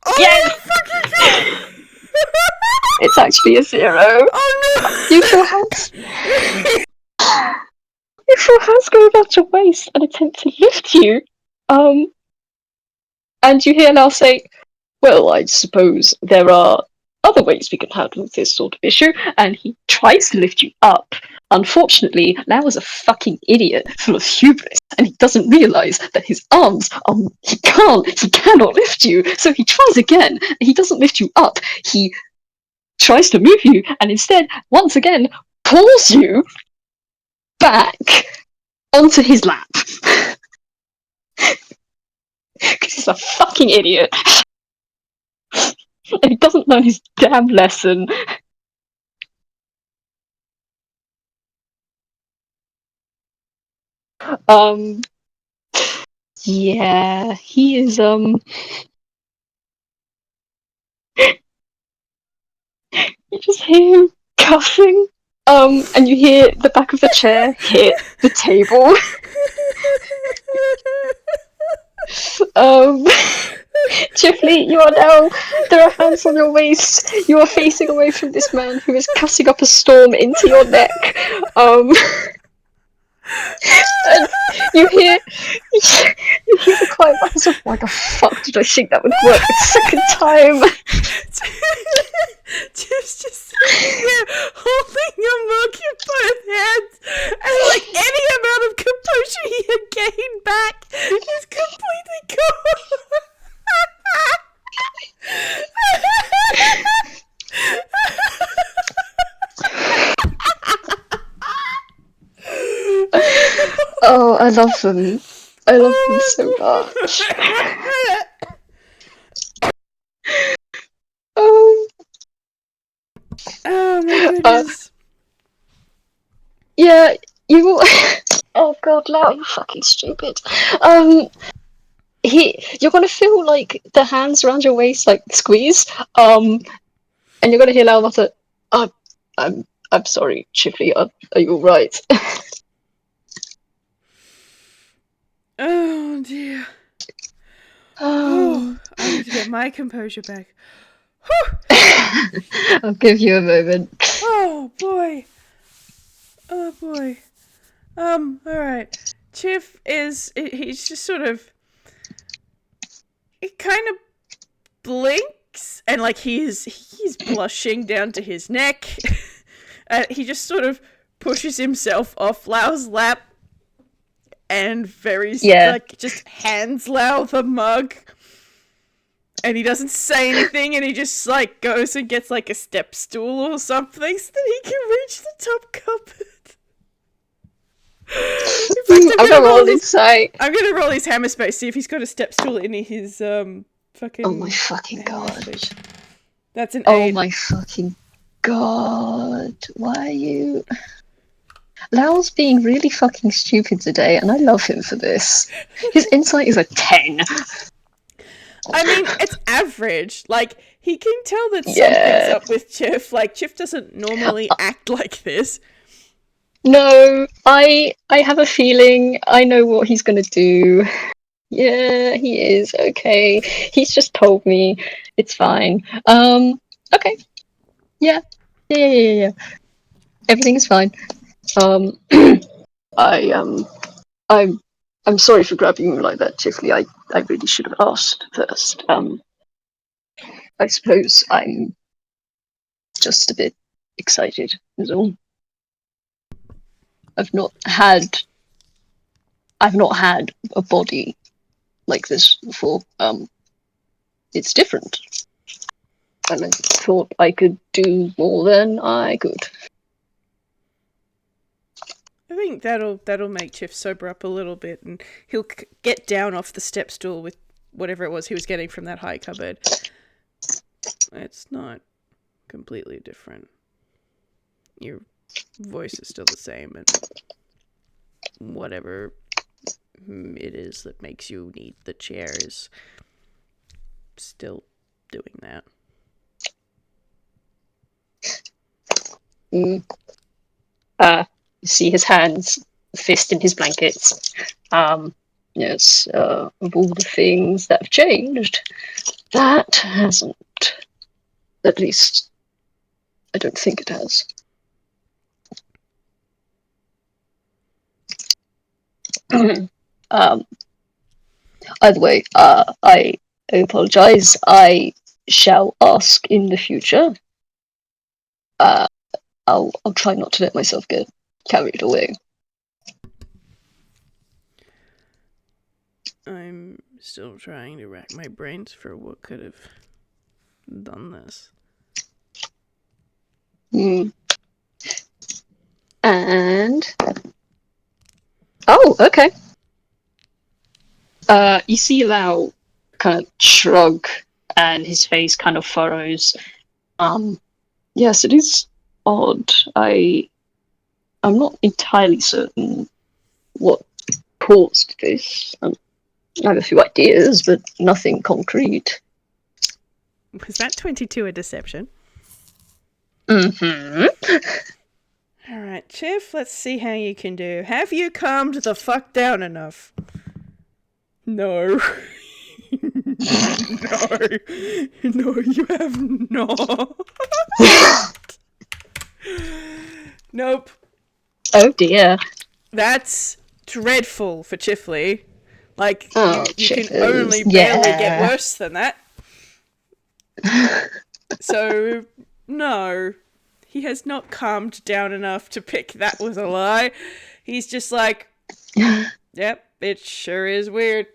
B: Oh
A: Yes!
B: my fucking god!
A: It's actually a 0.
B: Oh no!
A: You feel hands. You feel hands go around your waist and attempt to lift you. And you hear Lau say, "Well, I suppose there are other ways we can handle this sort of issue," and he tries to lift you up. Unfortunately, Lau is a fucking idiot full of hubris, and he doesn't realise that his arms are. He cannot lift you, so he tries again. He doesn't lift you up, he tries to move you, and instead, once again, pulls you back onto his lap. Because he's a fucking idiot. And he doesn't learn his damn lesson. Yeah, he is, you just hear him cussing, and you hear the back of the chair hit the table. Chifley, you are now, there are hands on your waist, you are facing away from this man who is cussing up a storm into your neck, and you hear the quiet voice of, "Why the fuck did I think that would work a second time?"
B: Just sitting there holding a mug in both hands, and like any amount of composure he had gained back is completely gone.
A: Oh, I love them. I love them so much.
B: Oh my goodness.
A: Yeah, you will. Oh god, Lau, you're fucking stupid. You're gonna feel like the hands around your waist like squeeze. And you're gonna hear Lau mutter, I'm sorry, Chifley. Are you alright?"
B: Oh dear. Oh, I need to get my composure back.
A: I'll give you a moment.
B: Oh boy. Oh boy. Alright. He's just sort of, he kind of blinks and like he's blushing down to his neck. He just sort of pushes himself off Lau's lap and like just hands Lau the mug. And he doesn't say anything, and he just like goes and gets like a step stool or something so that he can reach the top cupboard. In fact,
A: I'm gonna roll insight.
B: I'm gonna roll his hammer space, see if he's got a step stool in his fucking.
A: Oh my fucking god!
B: Space. That's an 8.
A: Oh my fucking god! Why are you? Lau's being really fucking stupid today, and I love him for this. His insight is a 10.
B: I mean, it's average. Like, he can tell that something's up with Chif. Like, Chif doesn't normally act like this.
A: No, I have a feeling I know what he's gonna do. Yeah, he is. Okay. He's just told me. It's fine. Okay. Yeah. Yeah. Everything's fine. I'm sorry for grabbing you like that, Chifley. I really should have asked first. I suppose I'm just a bit excited, is all. I've not had a body like this before. It's different. And I thought I could do more than I could.
B: I think that'll make Chif sober up a little bit, and he'll get down off the step stool with whatever it was he was getting from that high cupboard. It's not completely different. Your voice is still the same, and whatever it is that makes you need the chair is still doing that.
A: You see his hands, fist in his blankets. Yes, of all the things that have changed, that hasn't. At least, I don't think it has. Either way, I apologize. I shall ask in the future. I'll try not to let myself get carried away.
B: I'm still trying to rack my brains for what could have done this.
A: And oh, okay. You see Lau kind of shrug, and his face kind of furrows. Yes, it is odd. I'm not entirely certain what caused this. I have a few ideas, but nothing concrete.
B: Was that 22 a deception?
A: Mm-hmm.
B: Alright, Chif, let's see how you can do. Have you calmed the fuck down enough? No. No, you have not. Nope.
A: Oh dear.
B: That's dreadful for Chifley. Like, you can
A: Chiffers.
B: only barely get worse than that. So, no. He has not calmed down enough to pick that was a lie. He's just like, yep, it sure is weird.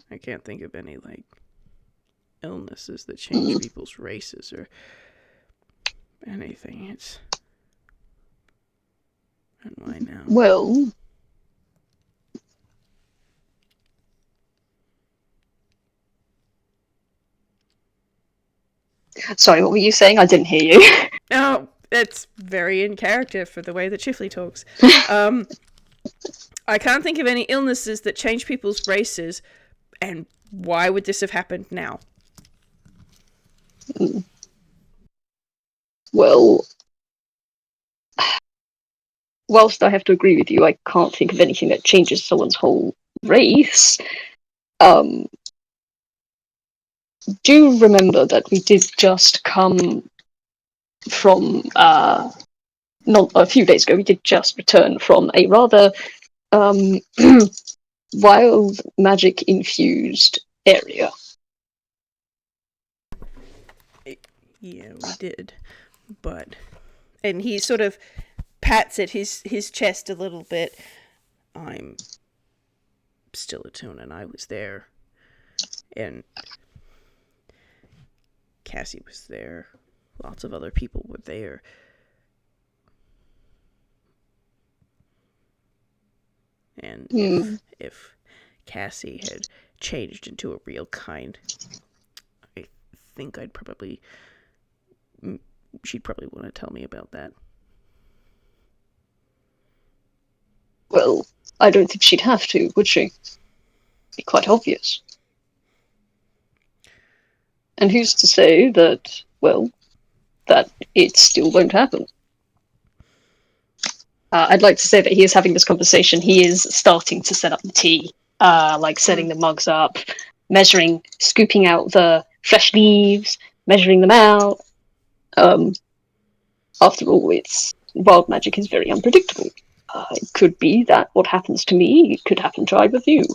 B: I can't think of any, like, illnesses that change people's races or anything. It's... And why now?
A: Well... Sorry, what were you saying? I didn't hear you.
B: Oh, it's very in character for the way that Chifley talks. I can't think of any illnesses that change people's races, and why would this have happened now?
A: Well, whilst I have to agree with you, I can't think of anything that changes someone's whole race. Do remember that we did just come from, not a few days ago, we did just return from a rather wild magic infused area.
B: Yeah, we did. But... And he sort of pats at his chest a little bit. I'm still attuned, and I was there. And Cassie was there. Lots of other people were there. And if Cassie had changed into a real kind, I think she'd probably want to tell me about that.
A: Well, I don't think she'd have to, would she? It'd be quite obvious. And who's to say that, well, that it still won't happen? I'd like to say that he is having this conversation. He is starting to set up the tea, setting the mugs up, measuring, scooping out the fresh leaves, measuring them out. After all, wild magic is very unpredictable. It could be that what happens to me could happen to either of you.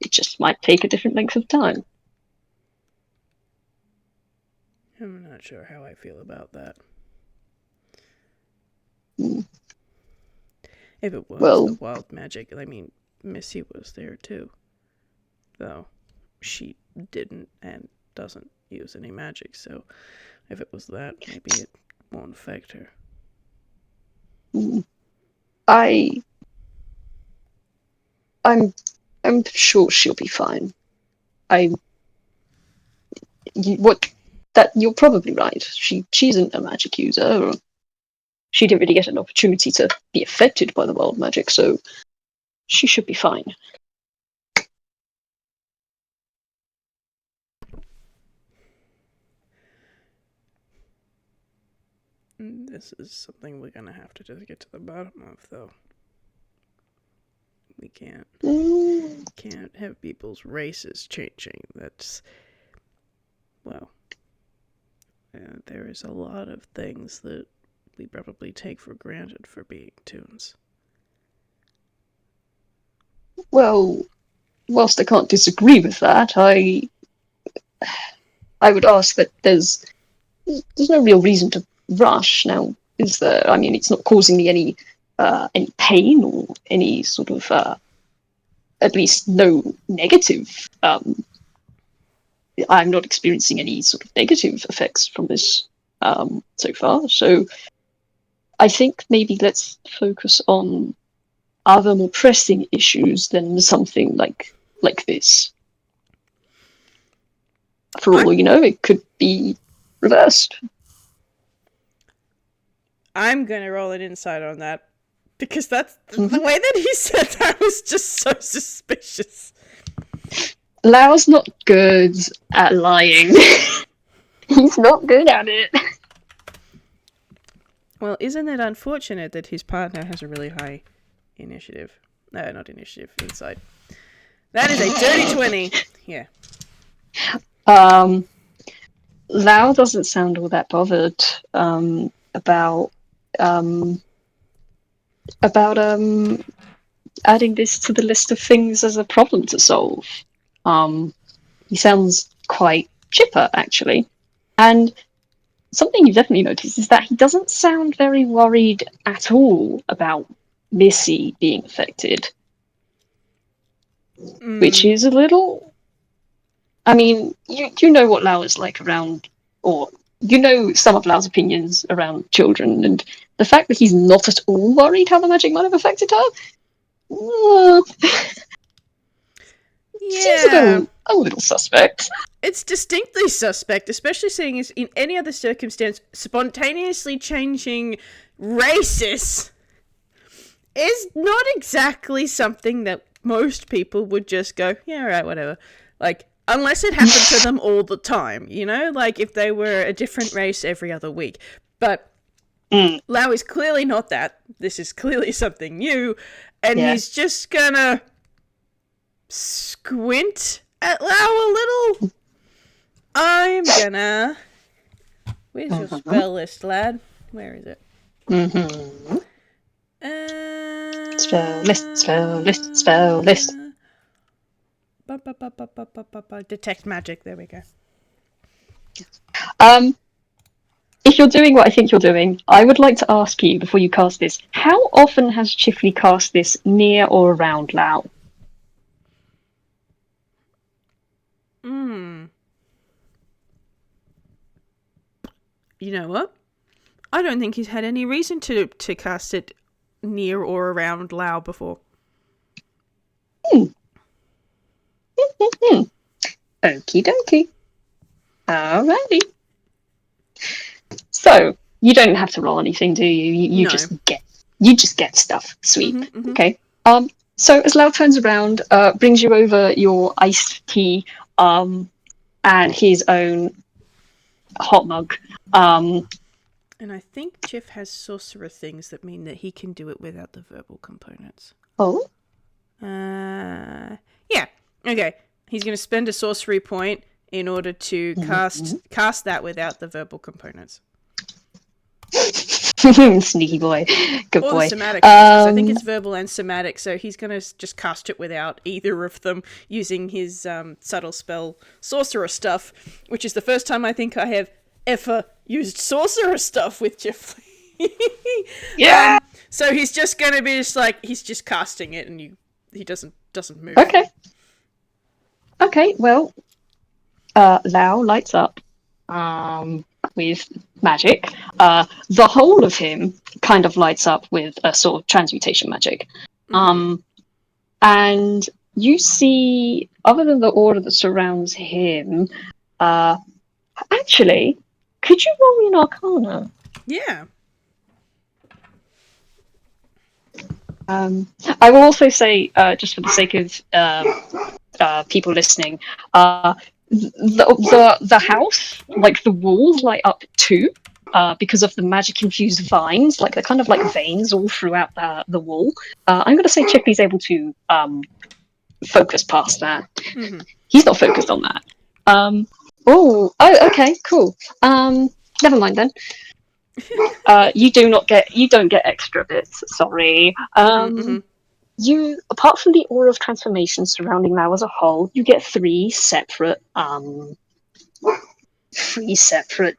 A: It just might take a different length of time.
B: I'm not sure how I feel about that. If it was the wild magic, I mean, Missy was there too. Though she didn't and doesn't use any magic, so if it was that, maybe it won't affect her.
A: I'm sure she'll be fine. You're probably right. She isn't a magic user. Or she didn't really get an opportunity to be affected by the wild magic, so she should be fine.
B: This is something we're gonna have to just get to the bottom of, though. We can't have people's races changing. That's, well, there is a lot of things that we probably take for granted for being Toons.
A: Well, whilst I can't disagree with that, I would ask that there's no real reason to rush now, is there? I mean, it's not causing me any pain or any sort of at least no negative. I'm not experiencing any sort of negative effects from this so far. So I think maybe let's focus on other more pressing issues than something like this. For all you know, it could be reversed.
B: I'm gonna roll an insight on that, because that's the way that he said that was just so suspicious.
A: Lau's not good at lying. He's not good at it.
B: Well, isn't it unfortunate that his partner has a really high initiative? No, not initiative, insight. That is a dirty 20. Yeah.
A: Lau doesn't sound all that bothered about adding this to the list of things as a problem to solve. He sounds quite chipper, actually. And something you definitely notice is that he doesn't sound very worried at all about Missy being affected. Which is a little... I mean, you know what Lau is like around... Or you know some of Lau's opinions around children, and the fact that he's not at all worried how the magic might have affected her... seems a little suspect.
B: It's distinctly suspect, especially seeing as in any other circumstance, spontaneously changing races is not exactly something that most people would just go, yeah, right, whatever. Like, unless it happened to them all the time, you know? Like, if they were a different race every other week. But Lau is clearly not that. This is clearly something new. And he's just gonna squint at Lau a little. I'm gonna... Where's your spell list, lad? Where is it?
A: Spell list.
B: Detect magic, there we go.
A: If you're doing what I think you're doing, I would like to ask you, before you cast this, how often has Chifley cast this near or around Lau?
B: You know what? I don't think he's had any reason to cast it near or around Lau before.
A: Okie dokie. Alrighty. So, you don't have to roll anything, do you? You just get stuff. Sweet. Okay. So as Lau turns around, brings you over your iced tea, and his own hot mug.
B: And I think Chif has sorcerer things that mean that he can do it without the verbal components.
A: Oh?
B: Yeah. Okay. He's going to spend a sorcery point in order to cast that without the verbal components.
A: Sneaky boy. Good
B: or
A: boy.
B: The somatic I think it's verbal and somatic, so he's going to just cast it without either of them, using his subtle spell sorcerer stuff, which is the first time I think I have ever used sorcerer stuff with Chifley.
A: Yeah.
B: So he's just going to be just like, he's just casting it, and he doesn't move.
A: Okay, well, Lau lights up with magic. The whole of him kind of lights up with a sort of transmutation magic. And you see, other than the aura that surrounds him, actually, could you roll me an Arcana?
B: Yeah.
A: I will also say, just for the sake of people listening, the house, like the walls, light up too, because of the magic infused vines. Like they're kind of like veins all throughout the wall. I'm going to say Chifley's able to focus past that.
B: Mm-hmm.
A: He's not focused on that. Okay, cool. Never mind then. You don't get extra bits. Sorry.
B: Mm-hmm.
A: You, apart from the aura of transformation surrounding Lao as a whole, you get three separate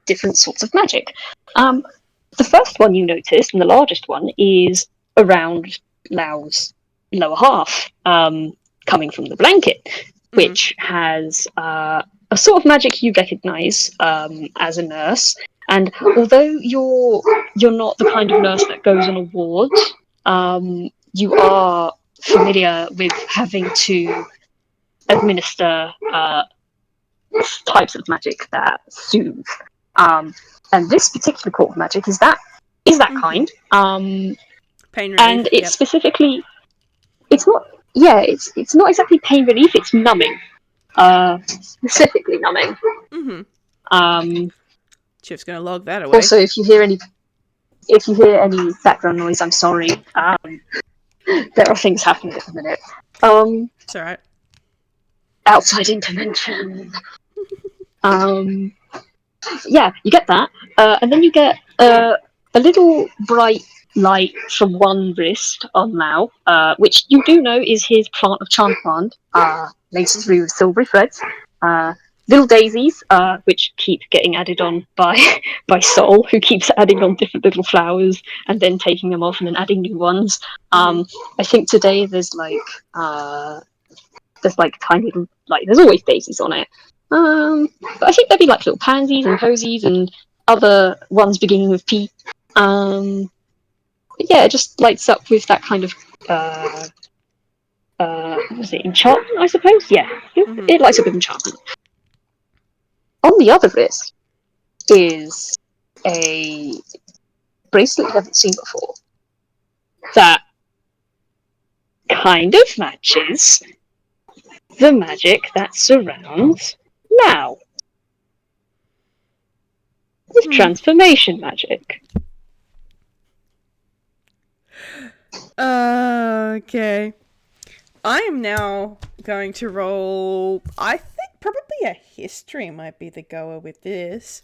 A: different sorts of magic. The first one you notice, and the largest one, is around Lao's lower half, coming from the blanket,
B: Mm-hmm.
A: which has a sort of magic you recognise as a nurse. And although you're not the kind of nurse that goes on a ward, you are familiar with having to administer types of magic that soothe. Um, and this particular court of magic is that
B: Mm-hmm.
A: kind.
B: Pain relief.
A: And it's
B: Yep.
A: specifically, it's not, yeah, it's not exactly pain relief. It's numbing, specifically numbing.
B: Mm-hmm.
A: Um,
B: Chip's gonna log that away.
A: Also, if you hear any background noise, I'm sorry. There are things happening at the minute.
B: It's alright.
A: Outside intervention. Um, yeah, you get that, and then you get a little bright light from one wrist on Mao, which you do know is his plant of charm plant, laced
B: Mm-hmm.
A: through with silvery threads. Little daisies, which keep getting added on by by Sol, who keeps adding on different little flowers and then taking them off and then adding new ones.
B: Mm-hmm.
A: I think today there's like tiny little, like there's always daisies on it. But I think there'd be like little pansies and posies and other ones beginning with P. But yeah, it just lights up with that kind of what was it, enchantment, I suppose? Yeah,
B: Mm-hmm.
A: it lights up with enchantment. On the other wrist is a bracelet you haven't seen before that kind of matches the magic that surrounds now. With
B: Hmm.
A: transformation magic.
B: Okay. I am now going to roll. I think probably a history might be the goer with this.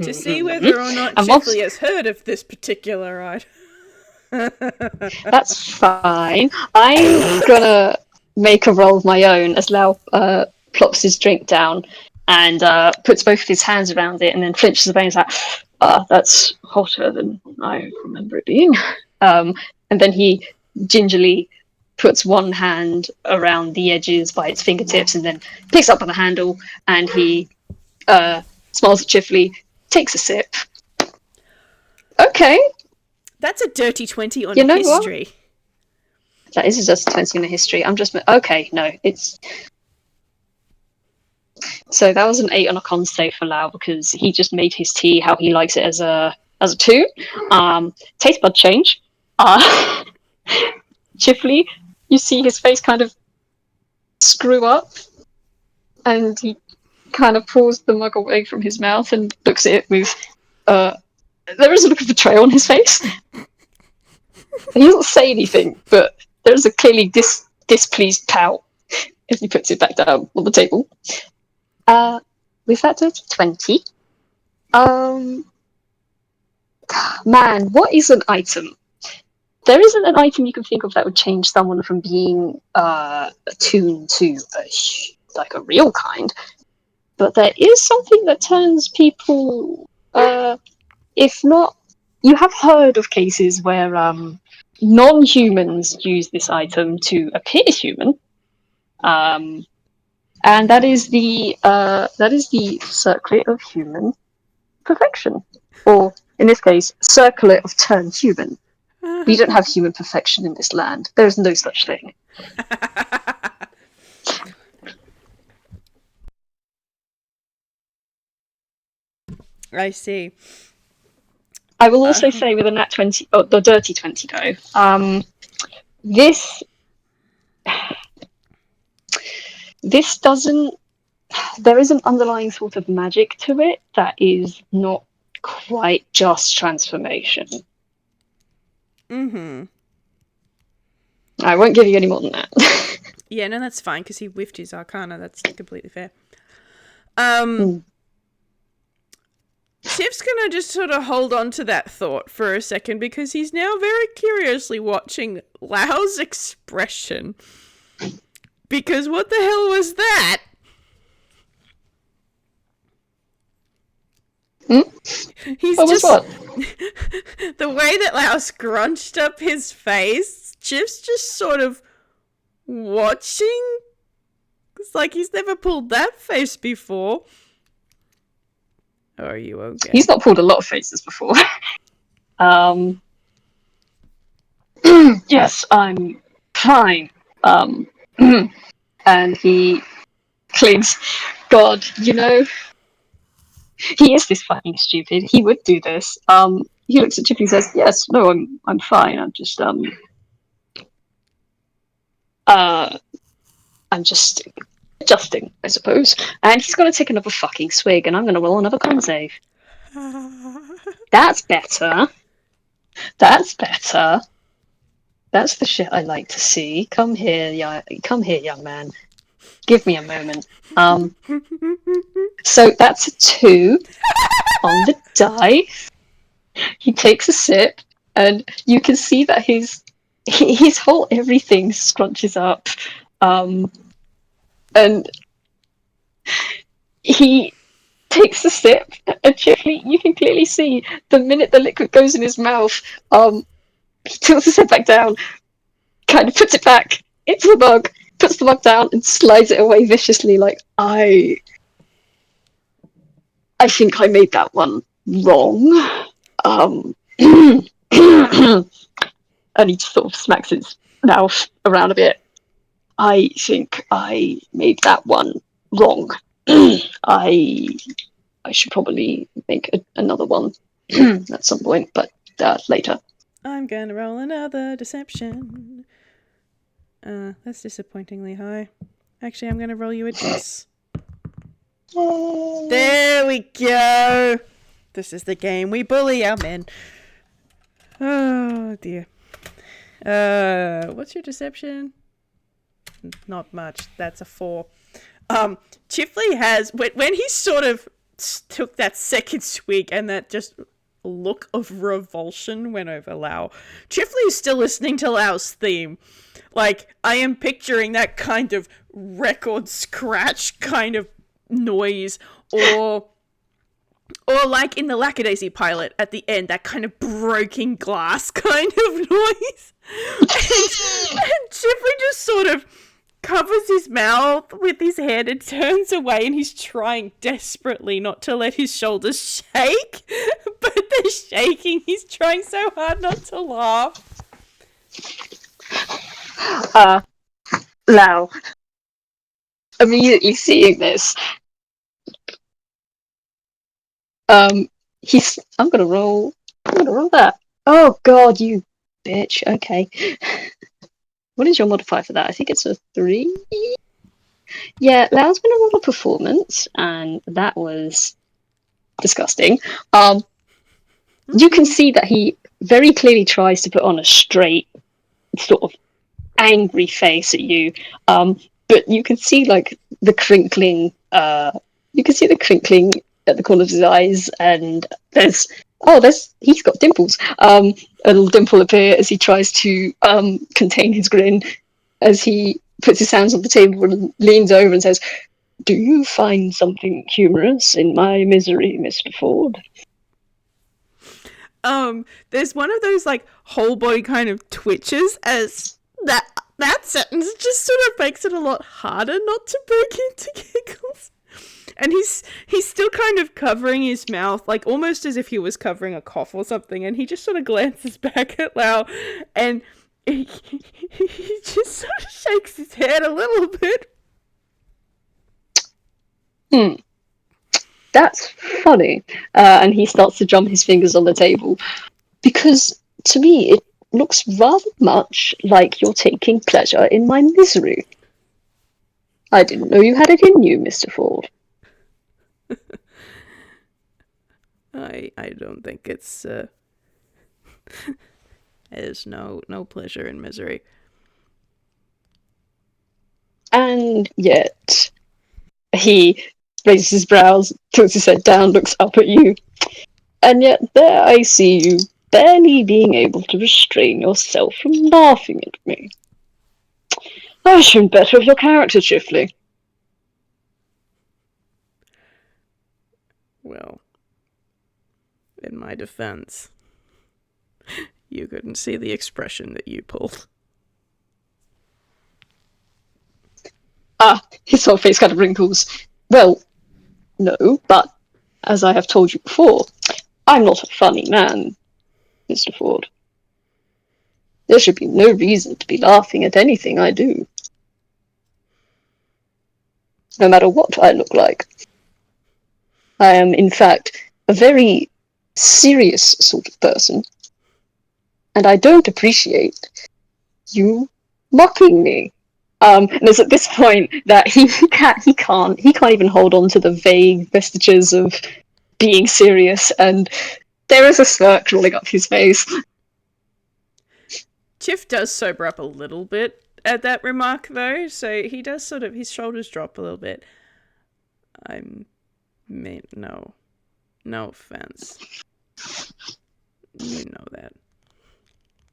B: To see whether or not Chifley has heard of this particular item.
A: That's fine. I'm gonna make a roll of my own as Lau plops his drink down and puts both of his hands around it and then flinches a bit and is like, that's hotter than I remember it being. And then he gingerly puts one hand around the edges by its fingertips and then picks up on the handle and he smiles at Chifley, takes a sip. Okay.
B: That's a dirty 20 on
A: You know
B: history.
A: What? That is just 20 in the history. I'm just okay. No, it's so that was an 8 on a con save for Lau because he just made his tea how he likes it as a 2. Taste bud change. Chifley, you see his face kind of screw up, and he kind of pulls the mug away from his mouth and looks at it with there is a look of betrayal on his face. He doesn't say anything, but there's a clearly displeased pout as he puts it back down on the table. With that dirty 20, man, what is an item? There isn't an item you can think of that would change someone from being attuned to like a real kind, but there is something that turns people, if not, you have heard of cases where non-humans use this item to appear human, and that is the circlet of human perfection, or in this case, circlet of turned human. We don't have human perfection in this land. There is no such thing.
B: I see.
A: I will also say with a nat 20, the dirty 20 though, This doesn't. There is an underlying sort of magic to it that is not quite just transformation.
B: Mm-hmm.
A: I won't give you any more than that.
B: Yeah, no, that's fine, because he whiffed his Arcana. That's completely fair. Chip's gonna just sort of hold on to that thought for a second, because he's now very curiously watching Lau's expression. Because what the hell was that? He's
A: what
B: just...
A: was what?
B: The way that Lau scrunched up his face, Chip's just sort of watching. It's like he's never pulled that face before. Are you okay?
A: He's not pulled a lot of faces before. Yes, I'm fine. And he clings. God, you know, he is this fucking stupid. He would do this. He looks at Chip and says, "Yes, no, I'm fine. I'm just adjusting, I suppose." And he's gonna take another fucking swig, and I'm gonna roll another con save. That's better. That's better. That's the shit I like to see. Come here, young man. Give me a moment. So that's a 2 on the die. He takes a sip, and you can see that his whole everything scrunches up, and he takes a sip, and Chifley, you can clearly see the minute the liquid goes in his mouth, he tilts his head back down, kind of puts it back into the mug, puts the mug down, and slides it away viciously, like, I think I made that one wrong. And he sort of smacks his mouth around a bit. I think I made that one wrong. I should probably make another one at some point, but later.
B: I'm gonna roll another deception. That's disappointingly high. Actually, I'm gonna roll you a dice. There we go. This is the game we bully our men. Oh dear. What's your deception? Not much. That's a 4. Chifley has, when he sort of took that second swig and that just look of revulsion went over Lau, Chifley is still listening to Lau's theme. Like, I am picturing that kind of record scratch kind of noise, or like in the Lackadaisy pilot at the end, that kind of broken glass kind of noise. And Chifley just sort of covers his mouth with his hand and turns away, and he's trying desperately not to let his shoulders shake, but they're shaking. He's trying so hard not to laugh.
A: Lau, immediately seeing this, I'm gonna roll that. Oh god, you bitch. Okay. What is your modifier for that? I think it's a 3. Yeah, Lau's gonna roll a performance, and that was disgusting. You can see that he very clearly tries to put on a straight, sort of angry face at you, but you can see like the crinkling. You can see the crinkling at the corner of his eyes, and he's got dimples. A little dimple appear as he tries to contain his grin, as he puts his hands on the table and leans over and says, "Do you find something humorous in my misery, Mr. Forde?"
B: There's one of those like whole body kind of twitches as that sentence just sort of makes it a lot harder not to break into giggles. And he's still kind of covering his mouth, like almost as if he was covering a cough or something, and he just sort of glances back at Lau, and he just sort of shakes his head a little bit.
A: That's funny. And he starts to drum his fingers on the table. Because, to me, looks rather much like you're taking pleasure in my misery. I didn't know you had it in you, Mr. Forde.
B: I don't think it's there's no pleasure in misery.
A: And yet, he raises his brows, puts his head down, looks up at you, and yet there I see you barely being able to restrain yourself from laughing at me. I should better of your character, Chifley.
B: Well, in my defense, you couldn't see the expression that you pulled.
A: His whole face kind of wrinkles. Well, no, but as I have told you before, I'm not a funny man, Mr. Forde. There should be no reason to be laughing at anything I do. No matter what I look like. I am, in fact, a very serious sort of person, and I don't appreciate you mocking me. And it's at this point that he can't even hold on to the vague vestiges of being serious, and there is a smirk rolling up his face.
B: Chif does sober up a little bit at that remark, though, so he does sort of, his shoulders drop a little bit. No offense. You know that.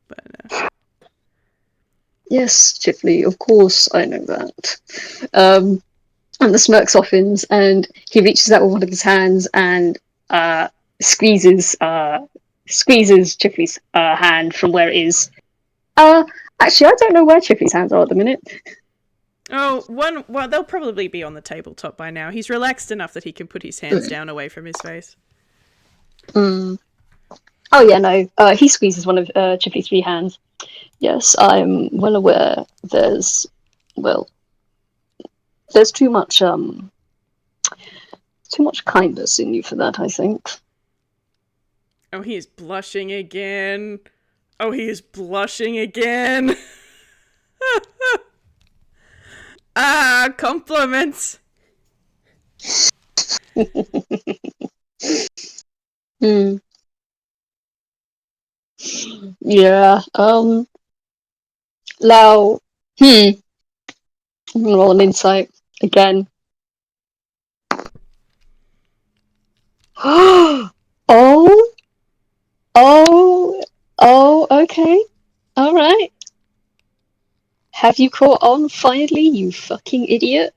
B: But,
A: Yes, Chifley, of course I know that. And the smirk softens, and he reaches out with one of his hands and squeezes Chifley's hand from where it is. Actually, I don't know where Chifley's hands are at the minute.
B: well, they'll probably be on the tabletop by now. He's relaxed enough that he can put his hands down away from his face.
A: Oh yeah, no. He squeezes one of Chifley's 3 hands. Yes, I'm well aware. There's too much kindness in you for that, I think.
B: Oh, he is blushing again. Compliments.
A: Yeah, Lau, I'm gonna roll an insight again. Oh, okay. Alright. Have you caught on finally, you fucking idiot?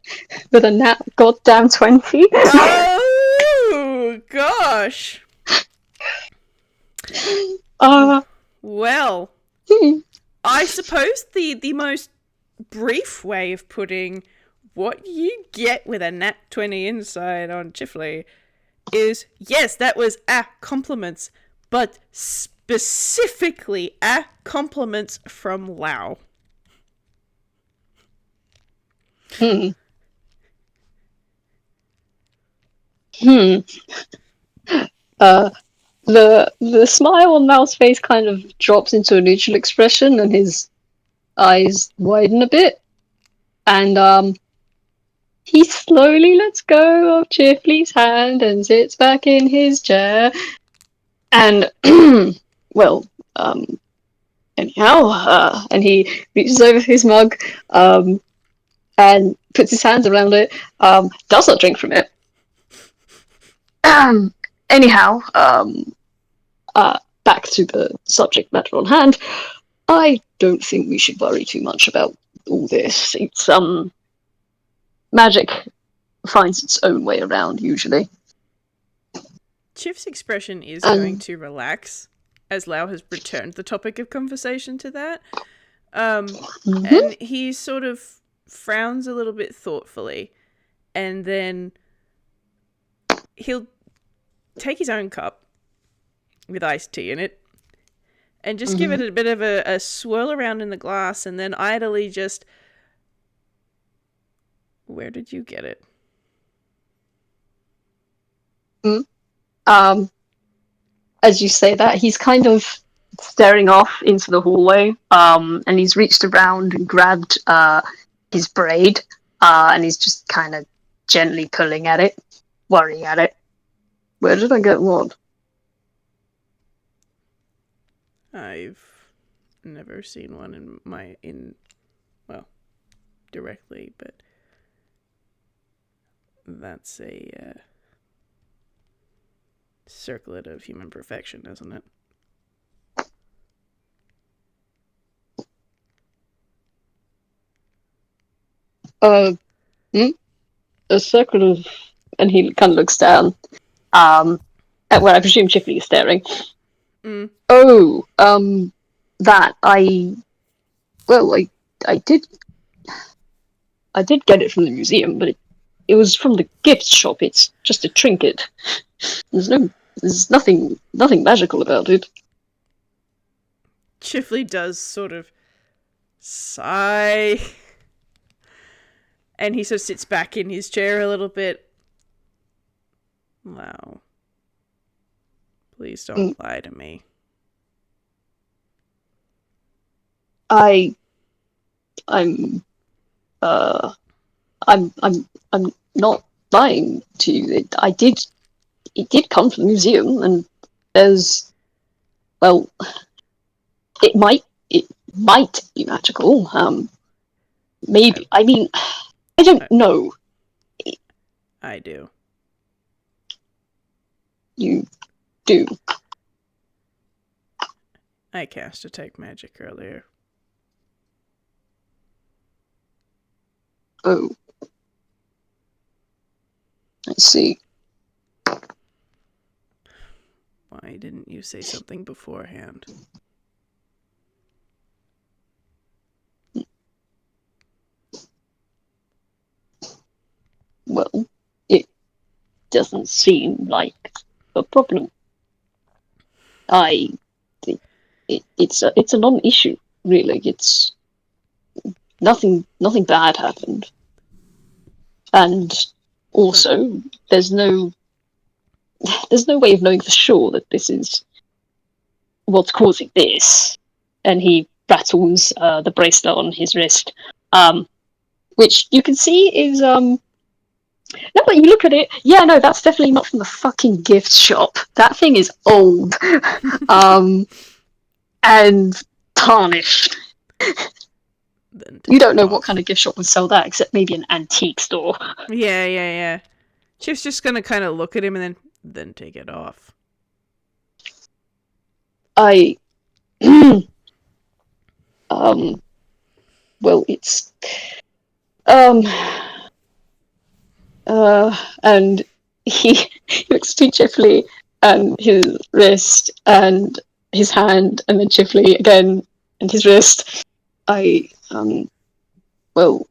A: With a nat goddamn 20?
B: Oh, gosh. Well, I suppose the most brief way of putting what you get with a nat 20 insight on Chifley is, yes, that was compliments, but specifically compliments from Lau.
A: The smile on Mal's face kind of drops into a neutral expression, and his eyes widen a bit, and he slowly lets go of Chifley's hand and sits back in his chair. And well, anyhow, and he reaches over his mug, and puts his hands around it. Does not drink from it. Anyhow, back to the subject matter on hand. I don't think we should worry too much about all this. It's magic finds its own way around usually.
B: Chif's expression is going to relax as Lau has returned the topic of conversation to that. And he sort of frowns a little bit thoughtfully, and then he'll take his own cup with iced tea in it and just give it a bit of a swirl around in the glass, and then idly just... Where did you get it?
A: As you say that, he's kind of staring off into the hallway, and he's reached around and grabbed his braid, and he's just kind of gently pulling at it, worrying at it. Where did I get what?
B: I've never seen one directly, but that's a circlet of human perfection, isn't it?
A: A circle of, and he kind of looks down. At where I presume Chifley is staring. Oh, that I did get it from the museum, but it was from the gift shop. It's just a trinket. There's nothing magical about it.
B: Chifley does sort of sigh, and he sort of sits back in his chair a little bit. Wow. Please don't lie to me.
A: I'm not lying to you. It did come from the museum, and there's, well, it might be magical. Maybe. I mean, I don't know.
B: I do.
A: You do.
B: I cast Detect Magic earlier.
A: Oh. I see.
B: Why didn't you say something beforehand?
A: Well, it doesn't seem like a problem. It's a non-issue, really. It's nothing bad happened, and also there's no way of knowing for sure that this is what's causing this. And he rattles the bracelet on his wrist, which you can see is no, but you look at it, yeah, no, that's definitely not from the fucking gift shop. That thing is old. And tarnished. You don't know what kind of gift shop would sell that, except maybe an antique store.
B: Yeah. Chip's just gonna kind of look at him and then take it off.
A: Well, it's, and he looks to Chifley and his wrist and his hand, and then Chifley again and his wrist. Well,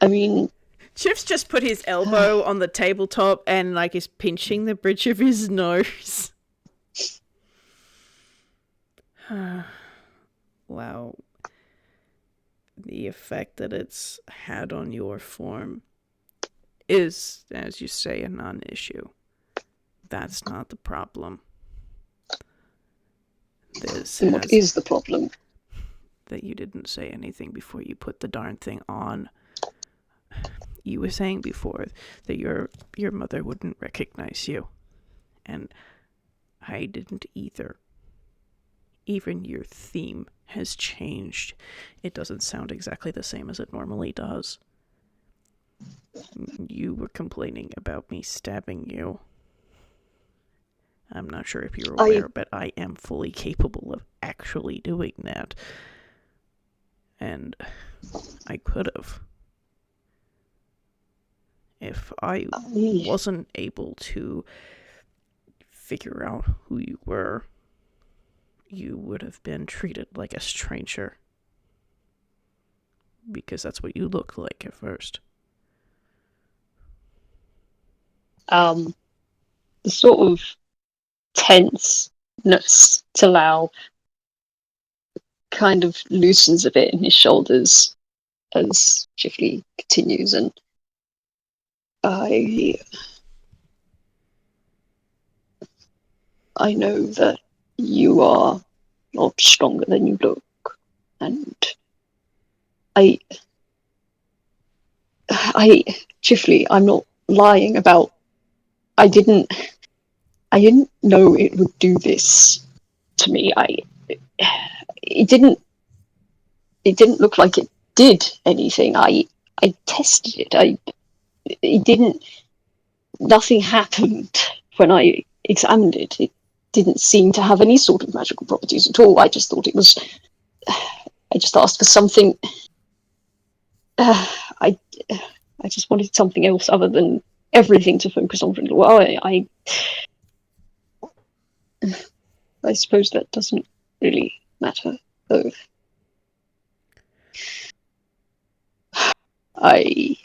A: I mean,
B: Chip's just put his elbow on the tabletop and like is pinching the bridge of his nose. Wow. The effect that it's had on your form is, as you say, a non-issue. That's not the problem.
A: What is the problem?
B: That you didn't say anything before you put the darn thing on. You were saying before that your mother wouldn't recognize you. And I didn't either. Even your theme has changed. It doesn't sound exactly the same as it normally does. You were complaining about me stabbing you. I'm not sure if you're aware, but I am fully capable of actually doing that. And I could have. If I wasn't able to figure out who you were, you would have been treated like a stranger. Because that's what you looked like at first.
A: The sort of tenseness to Lau kind of loosens a bit in his shoulders as Chifley continues, and I know that you are not stronger than you look, and Chifley, I'm not lying about. I didn't know it would do this to me. It didn't look like it did anything. I tested it. It didn't. Nothing happened when I examined it. It didn't seem to have any sort of magical properties at all. I just thought it was. I just asked for something. I just wanted something else other than everything to focus on for a little while. I suppose that doesn't really matter, though. I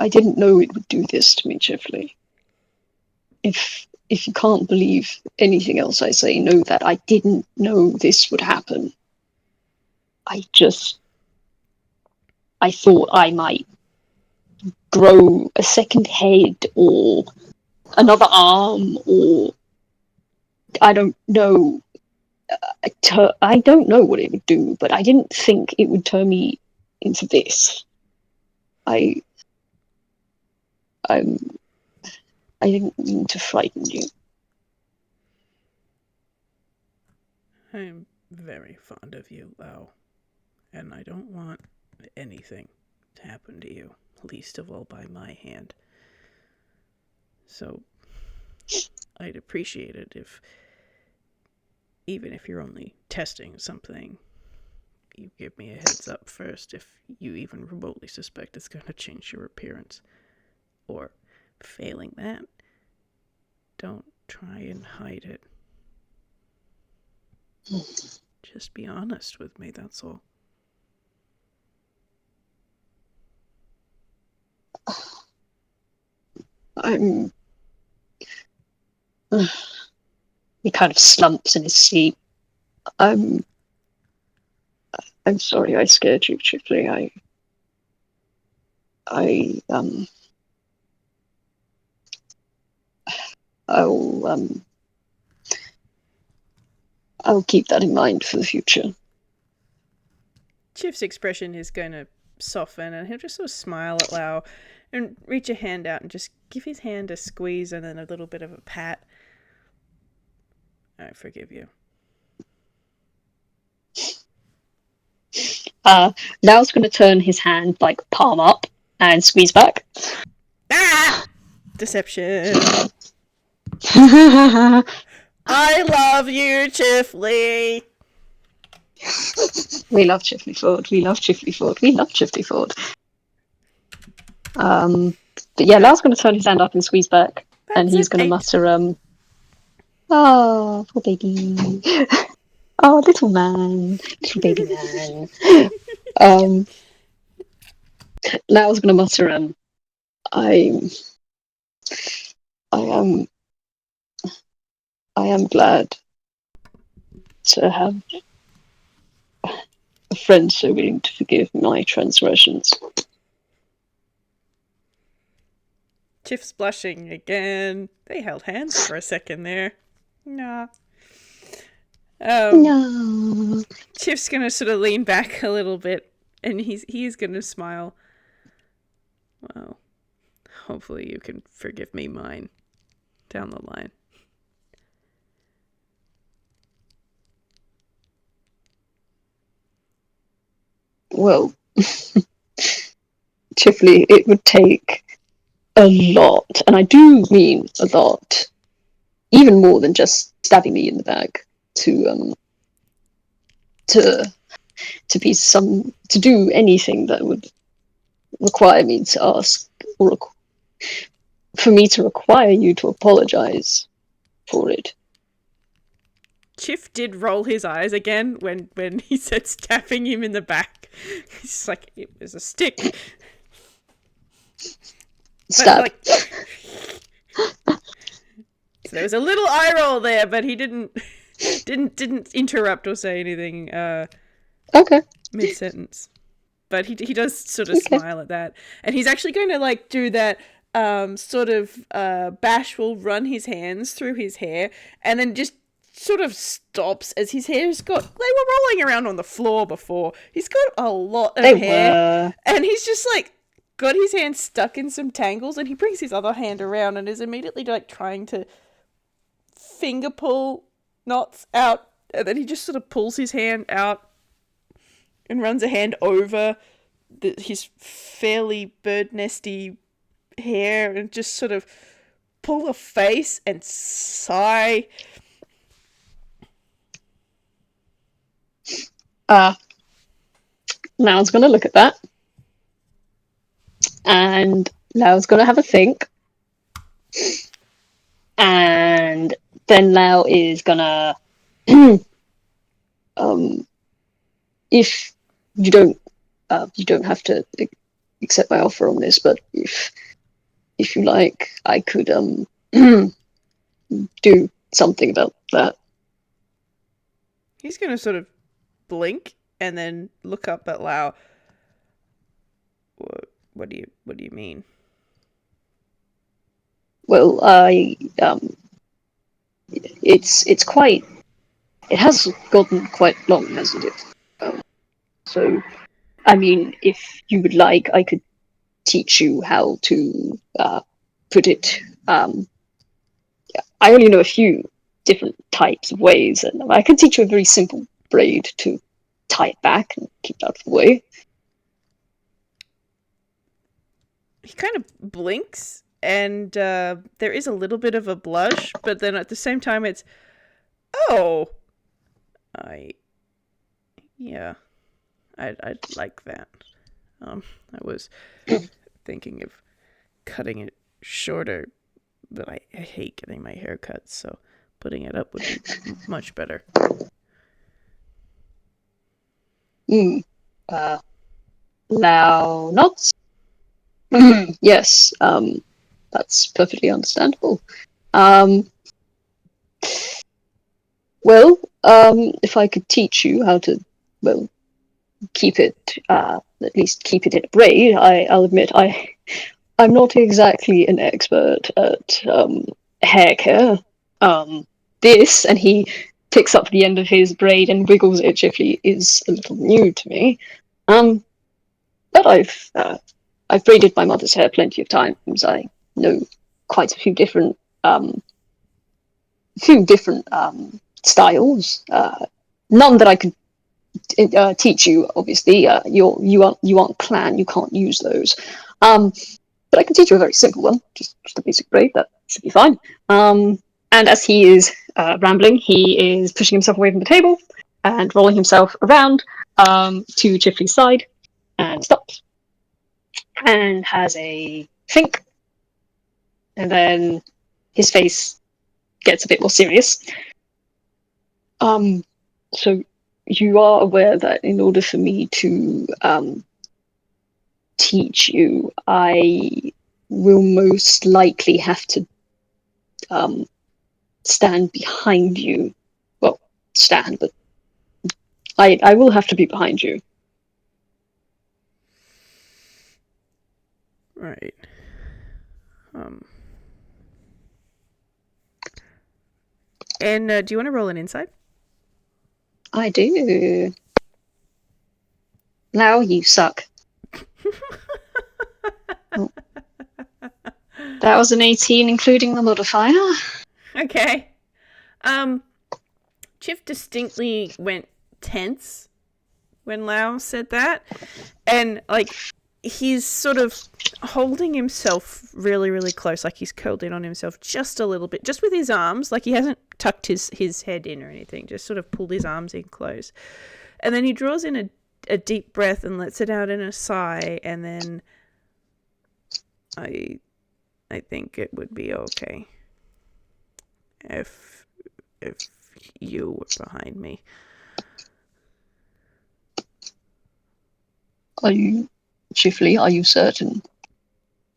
A: didn't know it would do this to me, Chifley. If you can't believe anything else I say, know that I didn't know this would happen. I thought I might grow a second head or another arm, or I don't know. I don't know what it would do, but I didn't think it would turn me into this. I didn't mean to frighten you.
B: I'm very fond of you, Lau, and I don't want anything to happen to you, least of all by my hand. So I'd appreciate it if, even if you're only testing something, you give me a heads up first if you even remotely suspect it's going to change your appearance. Or, failing that, don't try and hide it. Just be honest with me, that's all.
A: He kind of slumps in his seat. I'm sorry I scared you, Chifley. I'll keep that in mind for the future.
B: Chif's expression is going to soften, and he'll just sort of smile at Lau and reach a hand out and just give his hand a squeeze and then a little bit of a pat. I forgive you.
A: Lau's going to turn his hand like palm up and squeeze back.
B: Ah! Deception. I love you, Chifley.
A: We love Chifley Forde. We love Chifley Forde. We love Chifley Forde. But yeah, Lau's going to turn his hand up and squeeze back, and he's going to mutter, "Oh, poor baby. Oh, little man, little baby man." Lau's going to mutter, I am glad to have a friend so willing to forgive my transgressions.
B: Chif's blushing again. They held hands for a second there. Nah.
A: No.
B: Chif's gonna sort of lean back a little bit, and he's gonna smile. Well, hopefully you can forgive me mine down the line.
A: Well, Chifley, it would take a lot, and I do mean a lot, even more than just stabbing me in the back, to do anything that would require me to ask, or for me to require you to apologize for it.
B: Chif did roll his eyes again when he said stabbing him in the back. He's like, it was a stick.
A: Stab.
B: Like, so there was a little eye roll there, but he didn't interrupt or say anything.
A: Okay.
B: Mid-sentence, but he does sort of smile at that, and he's actually going to like do that sort of bashful, run his hands through his hair, and then just sort of stops as his hair's got... They were rolling around on the floor before. He's got a lot of hair, and he's just like got his hand stuck in some tangles, and he brings his other hand around and is immediately like trying to finger pull knots out, and then he just sort of pulls his hand out and runs a hand over his fairly bird nesty hair and just sort of pull a face and sigh.
A: Lau's gonna look at that, and Lau's gonna have a think, and then Lau is gonna if you don't have to accept my offer on this, but if you like, I could do something about that.
B: He's gonna sort of blink and then look up at Lau. What do you mean?
A: Well, it has gotten quite long, hasn't it? So, I mean, if you would like, I could teach you how to put it. I only know a few different types of ways, and I can teach you a very simple braid to tie it back and keep it out of the way.
B: He kind of blinks, and there is a little bit of a blush, but then at the same time it's, I'd like that. I was thinking of cutting it shorter, but I hate getting my hair cut, so putting it up would be much better.
A: Lau nods. Yes, that's perfectly understandable. Well, if I could teach you how to, well, keep it, at least keep it in a braid, I'll admit I'm not exactly an expert at hair care. This, and he picks up the end of his braid and wiggles it Chifley, is a little new to me. But I've braided my mother's hair plenty of times. I know quite a few different styles. None that I could teach you. Obviously, you aren't clan. You can't use those. But I can teach you a very simple one, just a basic braid. That should be fine. And as he is rambling, he is pushing himself away from the table and rolling himself around to Chifley's side, and stops and has a think, and then his face gets a bit more serious. So you are aware that in order for me to teach you, I will most likely have to stand behind you. Well, stand, but I will have to be behind you.
B: Right. And do you want to roll an insight?
A: I do. Now you suck. Oh. That was an 18, including the modifier.
B: Okay. Chif distinctly went tense when Lau said that, and like he's sort of holding himself really, really close, like he's curled in on himself just a little bit, just with his arms, like he hasn't tucked his head in or anything, just sort of pulled his arms in close. And then he draws in a deep breath and lets it out in a sigh, and then I think it would be okay if you were behind me.
A: Are you, Chifley, are you certain?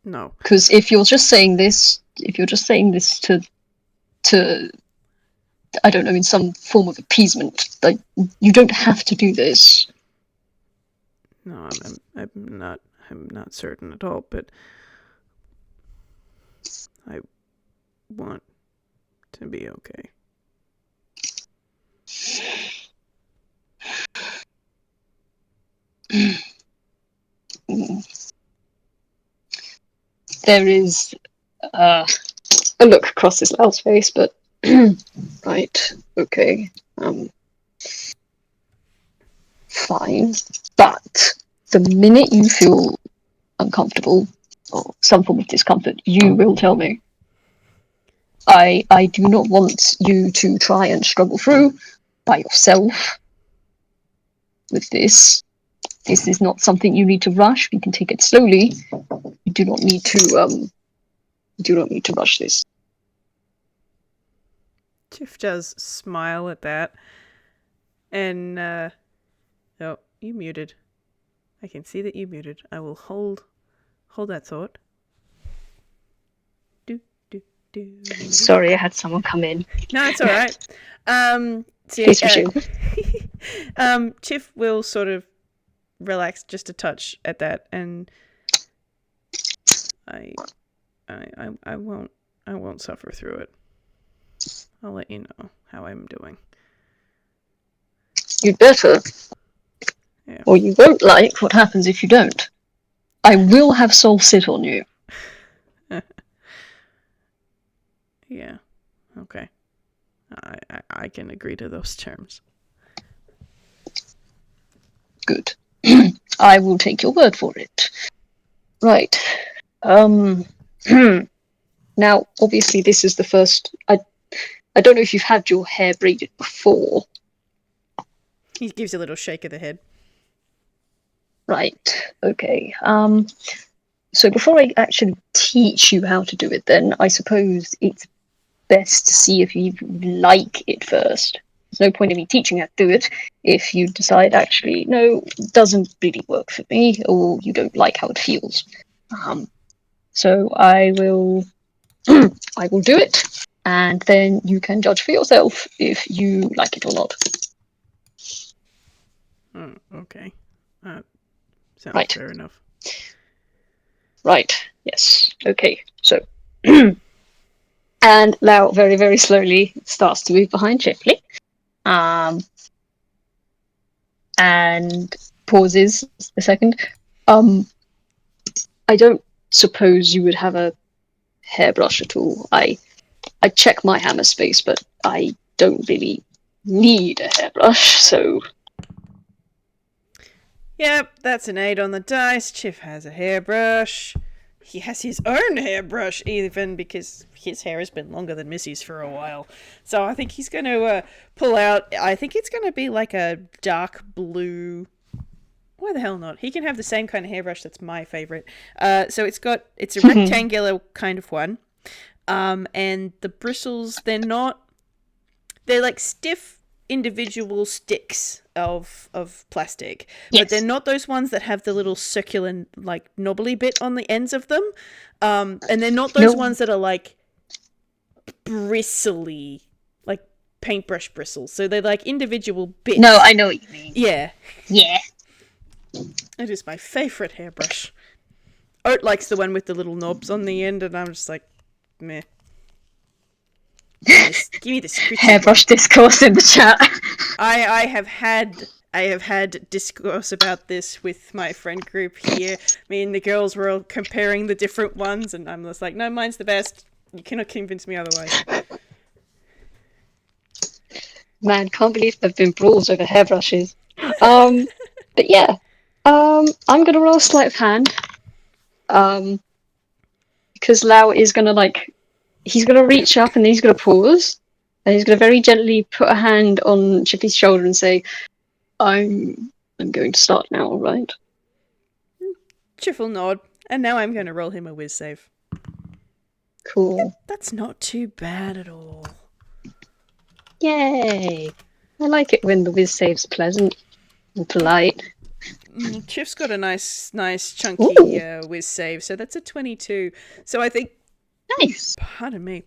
B: No.
A: Because if you're just saying this to I don't know, in some form of appeasement, like, you don't have to do this.
B: No, I'm not certain at all, but I want to be okay.
A: There is a look across his Lal's face, but right, okay, fine. But the minute you feel uncomfortable or some form of discomfort, you will tell me. I do not want you to try and struggle through by yourself with this. This is not something you need to rush. We can take it slowly. You do not need to rush this.
B: Chif does smile at that. And, oh, you muted. I can see that you muted. I will hold that thought.
A: Sorry, I had someone come in.
B: No, it's alright. So Chif will sort of relax just a touch at that, and I won't suffer through it. I'll let you know how I'm doing.
A: You'd better. Yeah. Or you won't like what happens if you don't. I will have Soul sit on you.
B: Yeah. Okay. I can agree to those terms.
A: Good. I will take your word for it. Right. Now, obviously, this is the first. I don't know if you've had your hair braided before.
B: He gives you a little shake of the head.
A: Right. Okay. So before I actually teach you how to do it, then I suppose it's best to see if you like it first. There's no point in me teaching you how to do it if you decide actually no, it doesn't really work for me, or you don't like how it feels. So I will do it, and then you can judge for yourself if you like it or not.
B: Okay. Sounds
A: right.
B: Fair enough.
A: Right. Yes. Okay. So. And Lau very, very slowly starts to move behind Chifley. And pauses a second. I don't suppose you would have a hairbrush at all. I check my hammer space, but I don't really need a hairbrush, so...
B: Yep, that's an 8 on the dice. Chif has a hairbrush. He has his own hairbrush, even, because his hair has been longer than Missy's for a while. So I think he's going to pull out... I think it's going to be like a dark blue... Why the hell not? He can have the same kind of hairbrush. That's my favourite. So it's a rectangular kind of one. And the bristles, they're like stiff individual sticks of plastic. Yes. But they're not those ones that have the little circular, like, knobbly bit on the ends of them. And they're not those ones that are, like, bristly, like paintbrush bristles. So they're, like, individual bits.
A: No, I know what you mean.
B: Yeah.
A: Yeah.
B: It is my favourite hairbrush. Oat likes the one with the little knobs on the end, and I'm just like, meh. Give me this
A: hairbrush discourse in the chat.
B: I have had discourse about this with my friend group here. Me and the girls were all comparing the different ones, and I'm just like, no, mine's the best. You cannot convince me otherwise.
A: Man, can't believe there've been brawls over hairbrushes. But yeah, I'm gonna roll sleight of hand. Because Lau is gonna he's gonna reach up and then he's gonna pause, and he's gonna very gently put a hand on Chippy's shoulder and say, I'm going to start now, right?
B: Cheerful nod, and now I'm going to roll him a whiz save.
A: Cool.
B: That's not too bad at all.
A: Yay! I like it when the whiz save's pleasant and polite.
B: Chif's got a nice chunky whiz save, so that's a 22. So I think...
A: Nice!
B: Pardon me.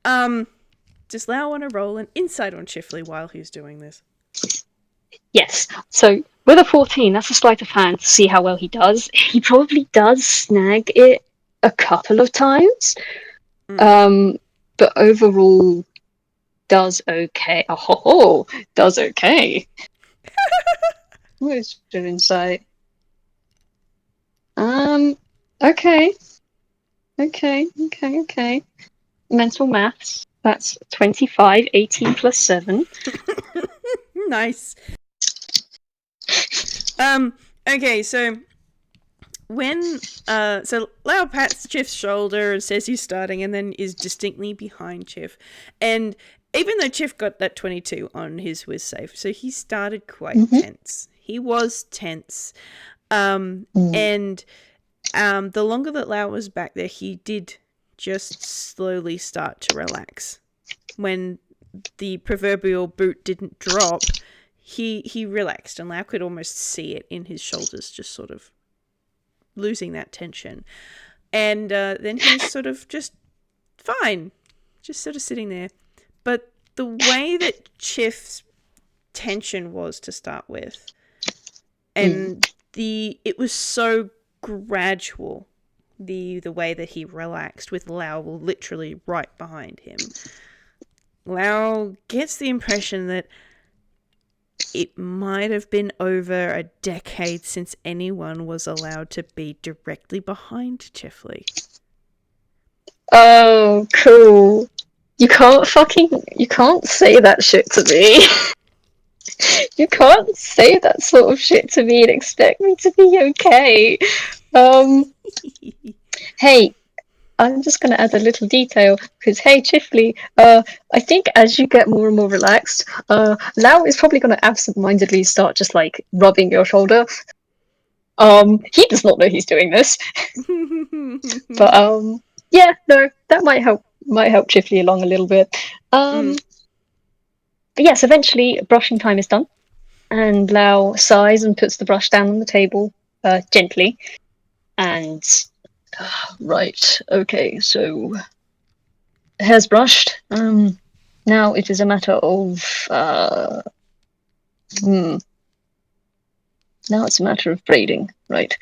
B: Does Lau want to roll an insight on Chifley while he's doing this?
A: Yes. So with a 14, that's a sleight of hand to see how well he does. He probably does snag it a couple of times. But overall does okay. Oh, does okay. Where's your insight? Okay. Okay. Mental maths. That's 25, 18 plus 7.
B: Nice. Okay, so when so Lau pats Chif's shoulder and says he's starting, and then is distinctly behind Chif. And even though Chif got that 22 on his Whis save, so he started quite tense. He was tense. And the longer that Lau was back there, he did just slowly start to relax. When the proverbial boot didn't drop, he relaxed, and Lau could almost see it in his shoulders, just sort of losing that tension. And then he's sort of just fine, just sort of sitting there. But the way that Chif's tension was to start with, and it was so gradual, the way that he relaxed, with Lau literally right behind him. Lau gets the impression that it might have been over a decade since anyone was allowed to be directly behind Chifley.
A: Oh, cool. You can't say that shit to me. You can't say that sort of shit to me and expect me to be okay. Hey, I'm just going to add a little detail, because, hey, Chifley, I think as you get more and more relaxed, Lau is probably going to absent-mindedly start just, like, rubbing your shoulder. He does not know he's doing this. But, yeah, no, that might help Chifley along a little bit. But yes, eventually, brushing time is done, and Lau sighs and puts the brush down on the table, gently, and... Right, okay, so hair's brushed. Now it is a matter of now it's a matter of braiding, right?